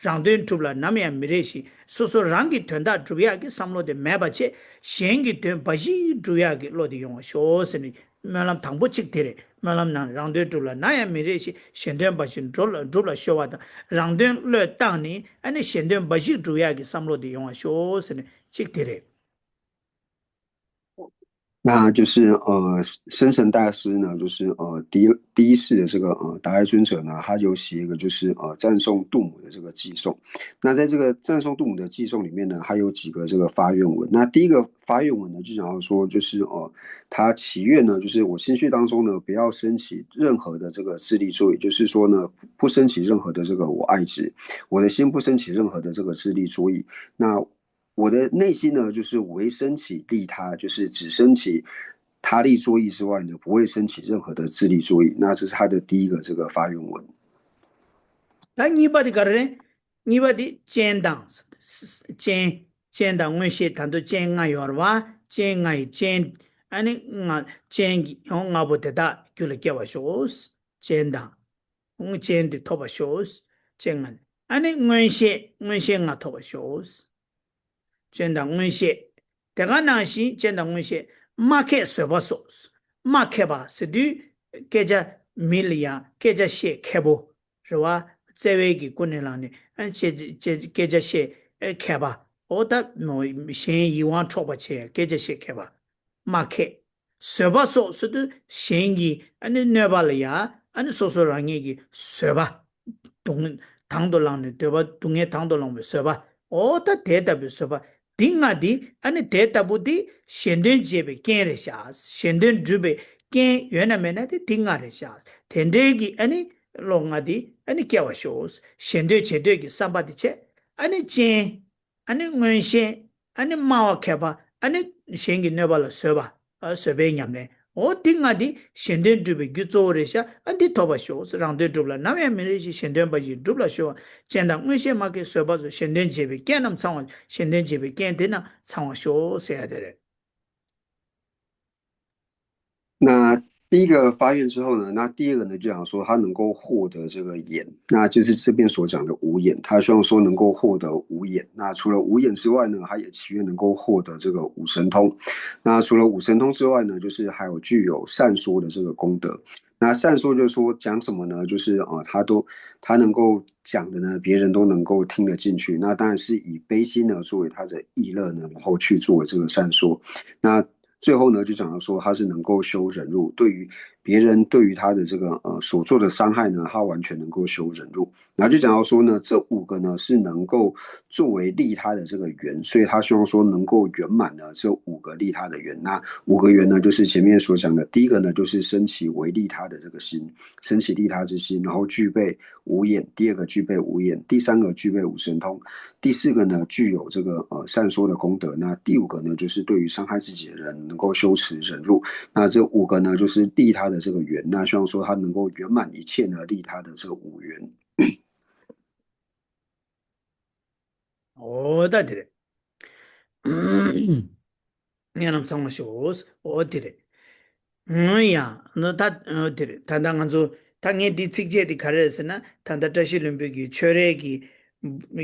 랑된 줍라 남이야 미레시 소소 랑기 된다 주야기 삼로데 매바체 셴기 된 바시 주야기 로디 용어 쇼스니 말람 당보칙 되래 말람 난 랑된 줍라 나야 미레시 셴된 바시 줍라 쇼와다 랑된 르 땅니 아니 셴된 바시 주야기 삼로데 용어 쇼스니 칙 되래 那就是生辰大师呢，就是第一世的这个达赖尊者呢，他有写一个就是赞颂度母的这个偈颂。那在这个赞颂度母的偈颂里面呢，还有几个这个发愿文。那第一个发愿文呢，就想要说就是他祈愿呢，就是我心绪当中呢，不要升起任何的这个自利作，也就是说呢，不升起任何的这个我爱执，我的心不升起任何的这个自利作意。那我的内心呢，就是唯升起利他，就是只升起他利作意之外呢，不会升起任何的自利作意。那这是他的第一个这个发愿文。但你把的个人，你把的简当简当我写谈到简爱有哇，简爱简，安尼我简我不得da，叫了叫我说是简当，我简的头发说是简爱，安尼我写我头发说是。 简单文写，这个南西简单文写，马克什不说，马克吧是对，给着米利亚，给着写开不，是吧？这位给过年了呢，给着写开吧，我的我先以往错不起，给着写开吧，马克什不说是对，先以安尼那巴了呀，安尼说让你给什吧，东唐多郎的对吧？东野唐多郎的什吧，我的대답이什吧。 딩아디 아니 데이터부디 현된 집에 깨르샤 현된 집에 게 연하면에 딩아래 샤 텐데기 아니 롱아디 아니 께와쇼스 셴데 제데기 삼바디체 아니 제 아니 응wen시 아니 마와 켜봐 아니 셴기 네발라 서바 서베 냠네 오 딩아디 셴데 드비 규조레샤 안디 토바쇼스 랑데 드블라 나메 메리시 셴데 바지 드블라 쇼 젠다 응wen시 마게 서바서 셴데 제비 깨남 상황 셴데 제비 깨데나 상황 쇼 세야 되래 那第一个发愿之后呢，那第二个呢就讲说他能够获得这个眼，那就是这边所讲的无眼，他希望说能够获得无眼。那除了无眼之外呢，他也祈愿能够获得这个五神通。那除了五神通之外呢，就是还有具有善说的这个功德。那善说就是说讲什么呢？就是他能够讲的呢，别人都能够听得进去。那当然是以悲心呢作为他的意乐呢，然后去做这个善说。那最后呢，就讲到说他是能够修忍辱，对于别人对于他的这个所做的伤害呢，他完全能够修忍辱。然后就讲到说呢，这五个呢是能够作为利他的这个缘，所以他希望说能够圆满呢这五个利他的缘。那五个缘呢，就是前面所讲的，第一个呢就是升起为利他的这个心，升起利他之心，然后具备无眼；第二个具备无眼；第三个具备五神通；第四个呢具有这个善说的功德。那第五个呢就是对于伤害自己的人能够修持忍辱。那这五个呢就是利他的这个缘。那希望说他能够圆满一切呢利他的这个五缘。오다디레 냐남 상마쇼스 오디레 야 너다 오디레 단당한조 당에 디직제디 가르스나 단다 다실림비기 철레기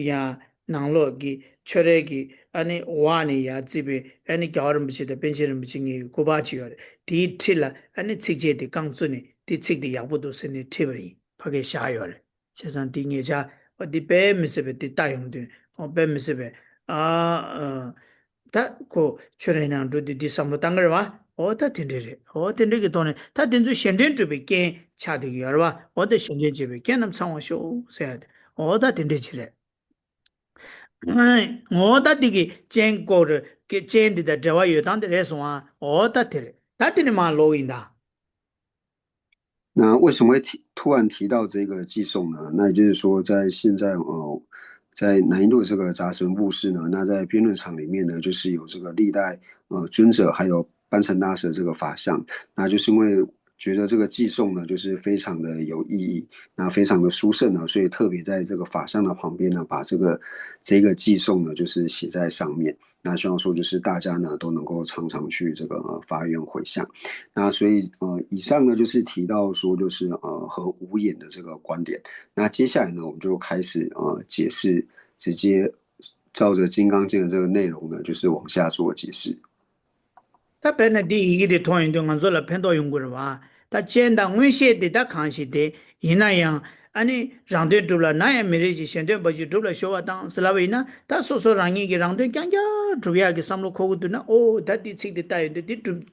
야 낭로기 철레기 아니 와니 야 집에 아니 겨름비치데 벤시름비칭이 고바치요 디틸라 아니 직제디 강순이 디직디 야부도 스니 티버리 파게 샤요 세상 딩예자 어디 배 미세베 디따용데 뱀미세베 다고 철에는 두디 삼로 땅거와 어다 텐데레 어 텐데기 돈에 다 된주 현된 주비 게 차되기 여러와 어디 현된 집에 깨남 상황쇼 세야 돼 어다 텐데지래 어다 디기 젠고를 게 젠디다 저와 요단데 레송아 어다 테레 다티니만 로인다 那为什么会突然提到这个寄送呢？那也就是说，在现在在南印度这个扎什布施呢，那在辩论场里面呢，就是有这个历代尊者还有班禅大师的这个法相，那就是因为觉得这个寄送呢，就是非常的有意义，那非常的殊胜呢，所以特别在这个法相的旁边呢，把这个寄送呢，就是写在上面。那希望说就是大家呢都能够常常去这个发愿回向。那所以以上呢就是提到说就是和无眼的这个观点。那接下来呢我们就开始解释，直接照着《金刚经》的这个内容呢，就是往下做解释。다 배는 디 이게 디 통인 동안 zor라 펜도 용구를 봐. 다 젠다 응시에 다 칸시데 이나양 아니 랑데 둘라 나야 미리지 셴데 버지 둘라 쇼와 당 슬라베이나 다 소소 랑이기 랑데 깡자 주야기 삼로 코고드나 오 다디 칙디 따이데 디좀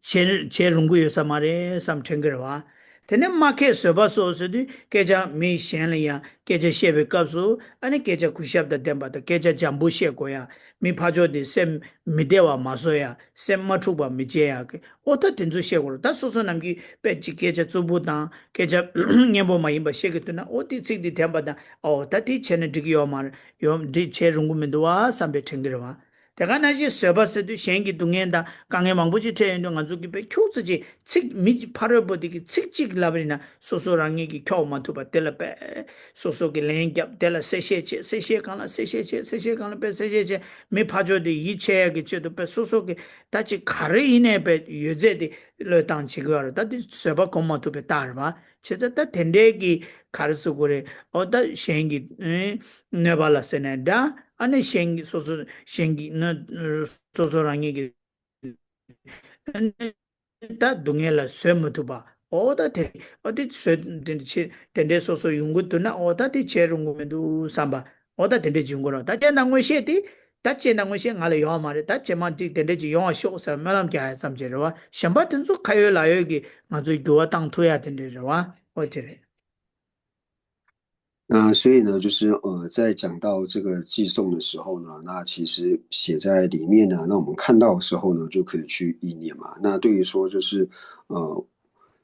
제 runguyo samare samchengerwa tene make soba sosudi keja mi shenliya keja shebe kapsu ani keja kushab da demba da keja jambu she goya mi phajo di sem midewa masoya sem mathuba mijeya ke ota tinzu she gor da soso namgi pechi keja tsubu da keja nyembo mayimba she getuna oti sik di demba da o ta ti chene digyo mar yom di che rungu mendwa sambe chengerwa 내가 나지 서버스도 생기 동행다 강에 망부지 태연도 가지고 배 큐즈지 칙 미지 팔어버디기 칙칙 라버리나 소소랑이기 겨우만 두바 텔레페 소소기 랭갑 텔레 세셰체 세셰간라 세셰체 세셰간라 베 세셰체 미 파조디 이체기 쳬도 베 소소기 다치 가르이네 베 유제디 르당 지거라 다디 서버 콤마 두베 따르마 제자다 텐데기 가르스고레 어다 생기 네발라세네다 아니 생기 소소 생기 나 소소랑이 다 동엘라 쇠무도바 오다데 어디 쇠든지 된데 소소 용구도나 오다데 제롱고면도 삼바 오다 된데 중고라 다 제낭고 셰디 다 제낭고 셰 알아 요마레 다 제만디 된데지 용아 쇼사 말람자 삼제로와 샴바든소 카요라요기 맞아 교와 땅 토야 된데로와 어제래 那所以呢，就是在讲到这个寄送的时候呢，那其实写在里面呢，那我们看到的时候呢，就可以去意念嘛。那对于说就是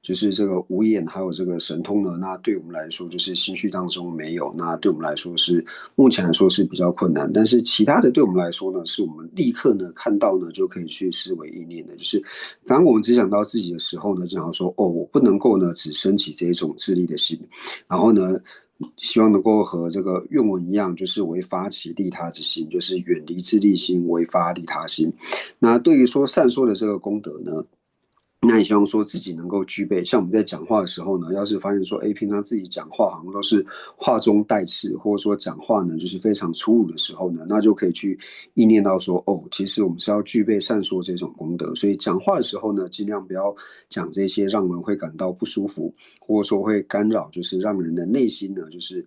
就是这个无眼还有这个神通呢，那对我们来说就是心绪当中没有，那对我们来说是目前来说是比较困难。但是其他的对我们来说呢，是我们立刻呢看到呢就可以去视为意念的。就是当我们只想到自己的时候呢，就想说哦，我不能够呢只升起这一种自利的心，然后呢。希望能够和这个愿文一样，就是为发起利他之心，就是远离自利心，为发利他心。那对于说善说的这个功德呢，那也希望说自己能够具备，像我们在讲话的时候呢，要是发现说，哎，平常自己讲话好像都是话中带刺，或者说讲话呢就是非常粗鲁的时候呢，那就可以去意念到说，哦，其实我们是要具备善说这种功德，所以讲话的时候呢，尽量不要讲这些让人会感到不舒服，或者说会干扰，就是让人的内心呢，就是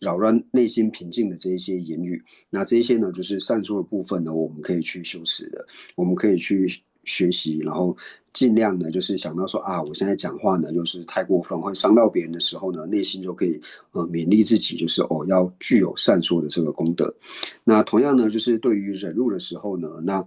扰乱内心平静的这一些言语。那这些呢，就是善说的部分呢，我们可以去修持的。我们可以去学习，然后尽量呢，就是想到说啊，我现在讲话呢，就是太过分，会伤到别人的时候呢，内心就可以勉励自己，就是哦，要具有善说的这个功德。那同样呢，就是对于忍辱的时候呢，那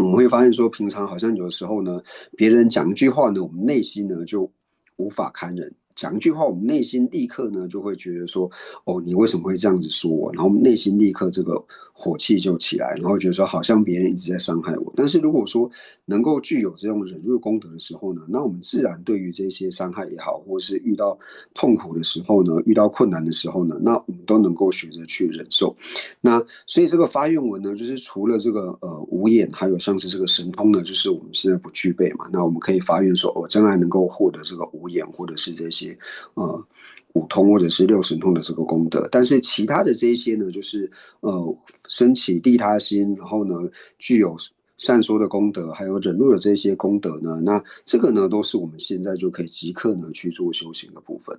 我们会发现说，平常好像有的时候呢，别人讲一句话呢，我们内心呢就无法堪忍。讲一句话，我们内心立刻呢就会觉得说，哦，你为什么会这样子说我？然后内心立刻这个火气就起来，然后觉得说好像别人一直在伤害我。但是如果说能够具有这种忍辱功德的时候呢，那我们自然对于这些伤害也好，或是遇到痛苦的时候呢，遇到困难的时候呢，那我们都能够学着去忍受。那所以这个发愿文呢，就是除了这个无眼，还有像是这个神通呢，就是我们现在不具备嘛。那我们可以发愿说，我将来能够获得这个无眼，或者是这些五通或者是六神通的这个功德。但是其他的这一些呢，就是升起利他心，然后呢具有善说的功德，还有忍辱的这些功德呢，那这个呢都是我们现在就可以即刻呢去做修行的部分。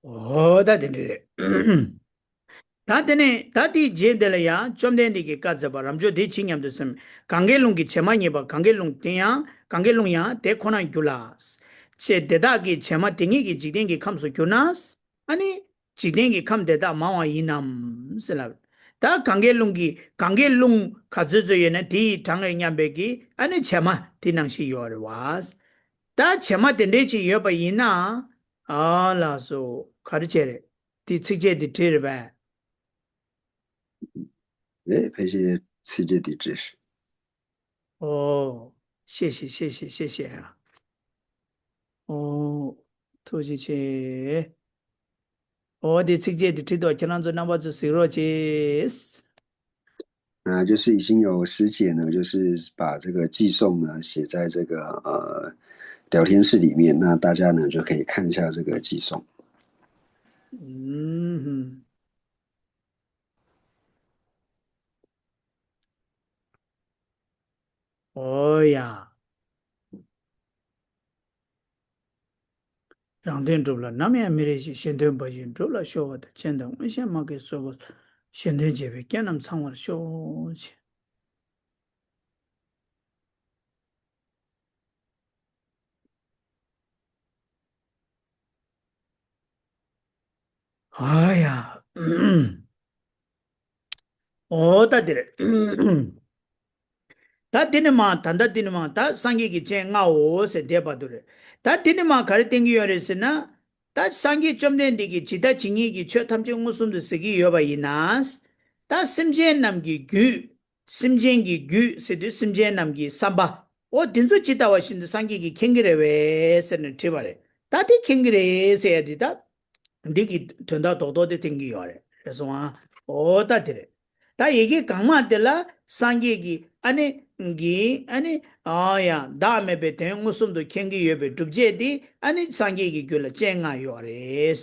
哦，那对对对。다데네 다디 제델야 좀된디게 까자바 람조 대칭냠도 섬 강겔롱기 체마니바 강겔롱 땡야 강겔롱야 데코나 귤라스 체 데다기 체마 땡이기 지den기 감소 귤나스 아니 지den기 감데다 마와 이남 슬라 다 강겔롱 가즈즈에네 디 당에냐베기 아니 체마 디낭시 요르와스 다 체마 덴데치 여바 이나 알라소 카르체레 디 츠제 디 테르바 哎，佩谢世界底知识。哦，谢谢啊！哦，托谢谢，我的直接的知道，这样子那么就谁说去？那就是已经有师姐呢，就是把这个寄送呢写在这个聊天室里面，那大家呢就可以看一下这个寄送。嗯哼，哦呀，让天走了，那么也没得去，先天不行，走了学我的，现在我先没给说过，先天这边给他们唱我的学去。哎呀，哦，对的，다 디네마 단다 디네마 다 상기기 쟁아오 세대바도레 다 디네마 가르땡기요레스나 다 상기 점된디기 지다 징이기 최탐정 무슨도 쓰기 여바 이나스 다 심지엔 남기 규 심지엔기 규 세드 심지엔 남기 삼바 오 딘소 지다와 신도 상기기 캥기레 세는 티바레 다디 캥기레 세야디다 디기 된다 도도데 땡기요레 그래서 와 오다디레 다 얘기 강마들라 상기기 아니 아니 아야 다음에 배된 무슨도 경기 예배 줍제디 아니 상기기 귤라 쟁아 요레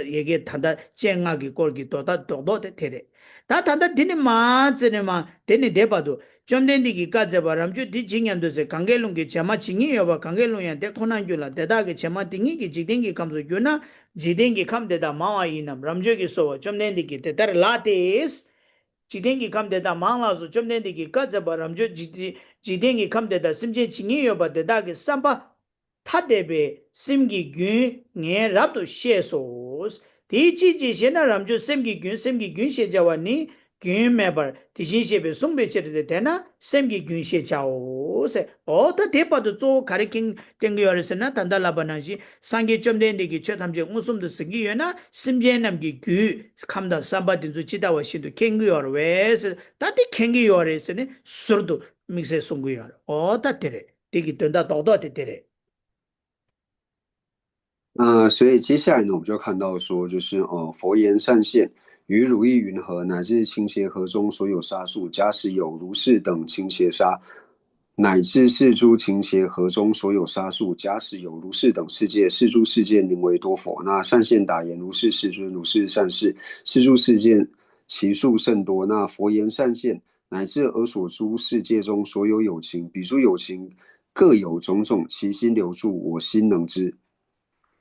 얘기 탄다 쟁아기 꼴기 도다 도도데 테레 다 탄다 디니 마즈네마 데니 데바도 점된디기 까제바람주 디징염도세 강겔룽기 제마 징이 여바 강겔룽야 데코난 귤라 데다게 제마 띵이기 지딩기 감소 귤나 지딩기 감데다 마와이남 람주기 소 점된디기 데다르 라테스 지dengi kamdeda manglaso chomdendegi kazabaramjo jidengi kamdeda simchen chingiyo ba dedagi samba tadebe simgi gyun nge rabdo shesos di chi chi shena ramjo simgi gyun shejawa ni gyun mebar tishin shebe sungbe chiride tena semgi gyun she chao se o ta tepa to zo kare king tengi yore se na tanda laba na shi sangi chomde ndegi che tamche ngusum do singi yo na simje namgi gyu kamda samba dinzu chidawa shindu kengi yore we se ta di kengi yore se ne surdu mikse sungu yore o ta tere digi tanda dodo te tere 所以接下来呢，我们就看到说，就是佛言善现，于如意云何，乃至倾斜河中所有沙数，假使有如是等倾斜沙，乃至是诸倾斜河中所有沙数，假使有如是等世界，是诸世界宁为多否？那善现答言：如是世尊，如是善事，是诸世界其数甚多。那佛言善现，乃至尔所诸世界中所有有情，彼诸有情各有种种，其心留住，我心能知。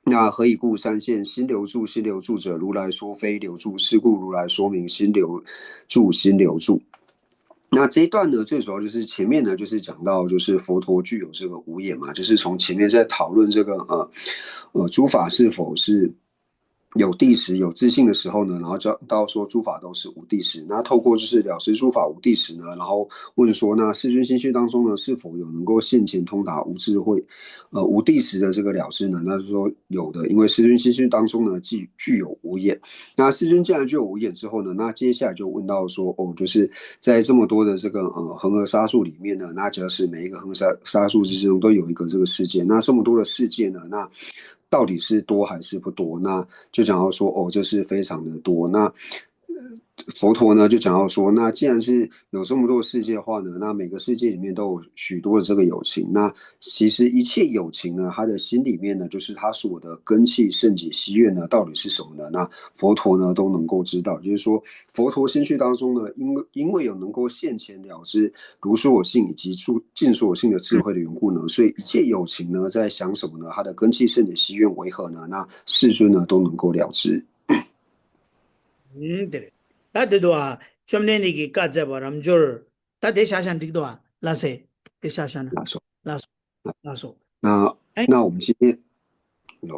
那何以故？三现心留住，心留住者，如来说非留住，是故如来说明心留住，心留住。那这一段呢，最主要就是前面呢，就是讲到就是佛陀具有这个无眼嘛，就是从前面在讨论这个诸法是否是有地时有自性的时候呢，然后就到说诸法都是无地时。那透过就是了知诸法无地时呢，然后问说，那世尊心须当中呢，是否有能够现前通达无智慧，无地时的这个了知呢？那就是说有的，因为世尊心须当中呢，具有无眼。那世尊既然具有无眼之后呢，那接下来就问到说，就是在这么多的这个恒河沙数里面呢，那假使每一个恒河沙数之中都有一个这个世界，那这么多的世界呢，那到底是多还是不多？那就讲到说，这是非常的多。那佛陀呢就讲到说，那既然是有这么多世界的话呢，那每个世界里面都有许多的这个有情。那其实一切有情呢，他的心里面呢，就是他所的根器、圣解、希愿呢，到底是什么呢？那佛陀呢都能够知道，就是说佛陀心绪当中呢，因为有能够现前了知如说我性以及尽说我性的智慧的缘故呢，所以一切有情呢在想什么呢？他的根器、圣解、希愿为何呢？那世尊呢都能够了知。tere ta de doa chomne ni ki ka je baram jor ta de sha shan dik doa la se de sha shan那说，la so la so 那哎那我们今天。那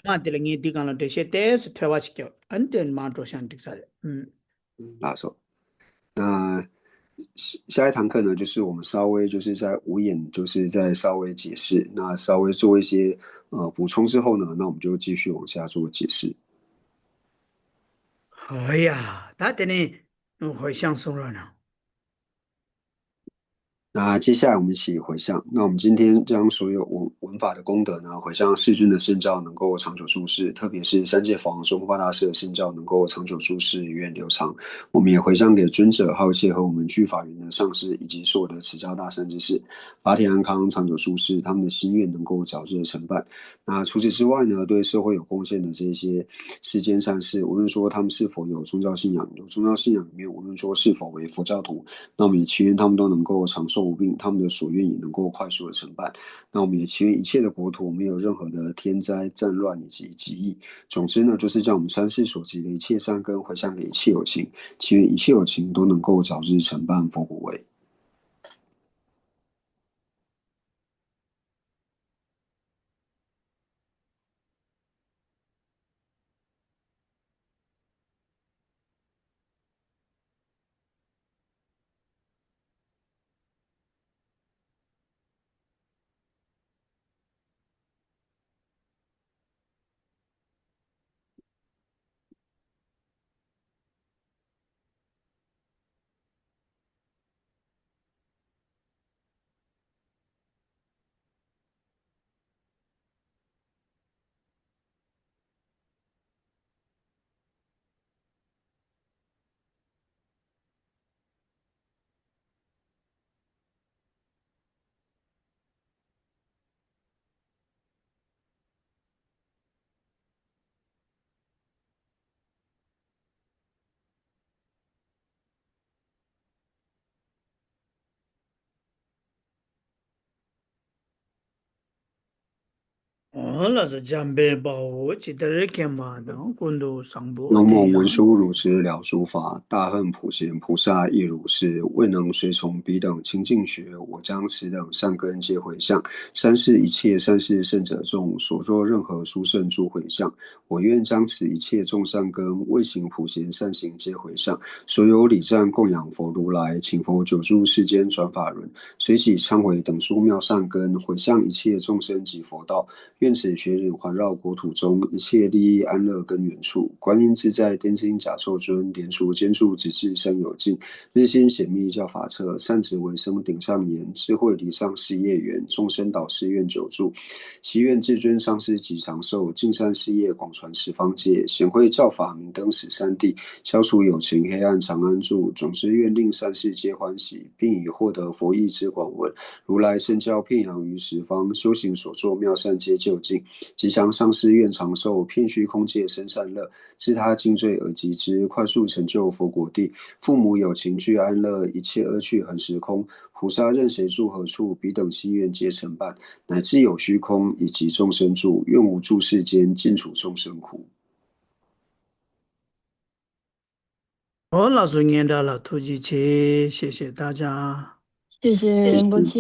ma de ngi dik an de she te se thwa chi kyo an den ma do shan dik sa de打手。那下一堂课呢，就是我们稍微就是在无眼，就是在稍微解释，那稍微做一些补充之后呢，那我们就继续往下做解释。哎呀ta de ni 会相送了呢那接下来我们一起回向。那我们今天将所有文法的功德呢，回向世尊的圣教能够长久住世，特别是三界法王中华大师的圣教能够长久住世，源远流长。我们也回向给尊者、好切和我们具法缘的上师，以及所有的持教大善之士，法体安康、长久住世，他们的心愿能够早日成办。那除此之外呢，对社会有贡献的这些世间善事，无论说他们是否有宗教信仰，有宗教信仰里面，无论说是否为佛教徒。那我们也祈愿他们都能够长寿无病，他们的所愿也能够快速的成办。那我们也祈愿一切的国土没有任何的天灾、战乱以及疾疫。总之呢，就是将我们三世所积的一切善根回向给一切有情，祈愿一切有情都能够早日成办佛果位。那是江北保护，记得儿干嘛的？滚度上坡勇猛文的呀。殊如是了书法，大恨普贤菩萨亦如是。未能随从彼等清净学，我将此等善根皆回向。三世一切善事圣者众，所作任何殊胜诸回向，我愿将此一切众善根，未行普贤善行皆回向。所有礼赞供养佛如来，请佛久住世间转法轮，随喜忏悔等诸妙善根，回向一切众生及佛道。愿此学忍环绕国土中，一切利益安乐根源处。观音自在天津甲寿尊，莲除坚处直至生有尽。日心显密教法册，善止为生顶上言，智慧离上事业缘，众生导师愿久住。祈愿至尊上师吉长寿，尽善事业广传十方界，显慧教法明灯十三地，消除有情黑暗长安住。总之愿令善事皆欢喜，并以获得佛意之广闻。如来圣教遍扬于十方，修行所作妙善皆就近。吉祥上师愿长寿，遍虚空界生善乐。自他尽罪而及之，快速成就佛果地。父母有情俱安乐，一切恶趣恒时空。菩萨任谁住何处，彼等心愿皆成办。乃至有虚空，以及众生住，愿无住世间，尽除众生苦。老师念到了突击切，谢谢大家。谢谢谢谢。仁波切。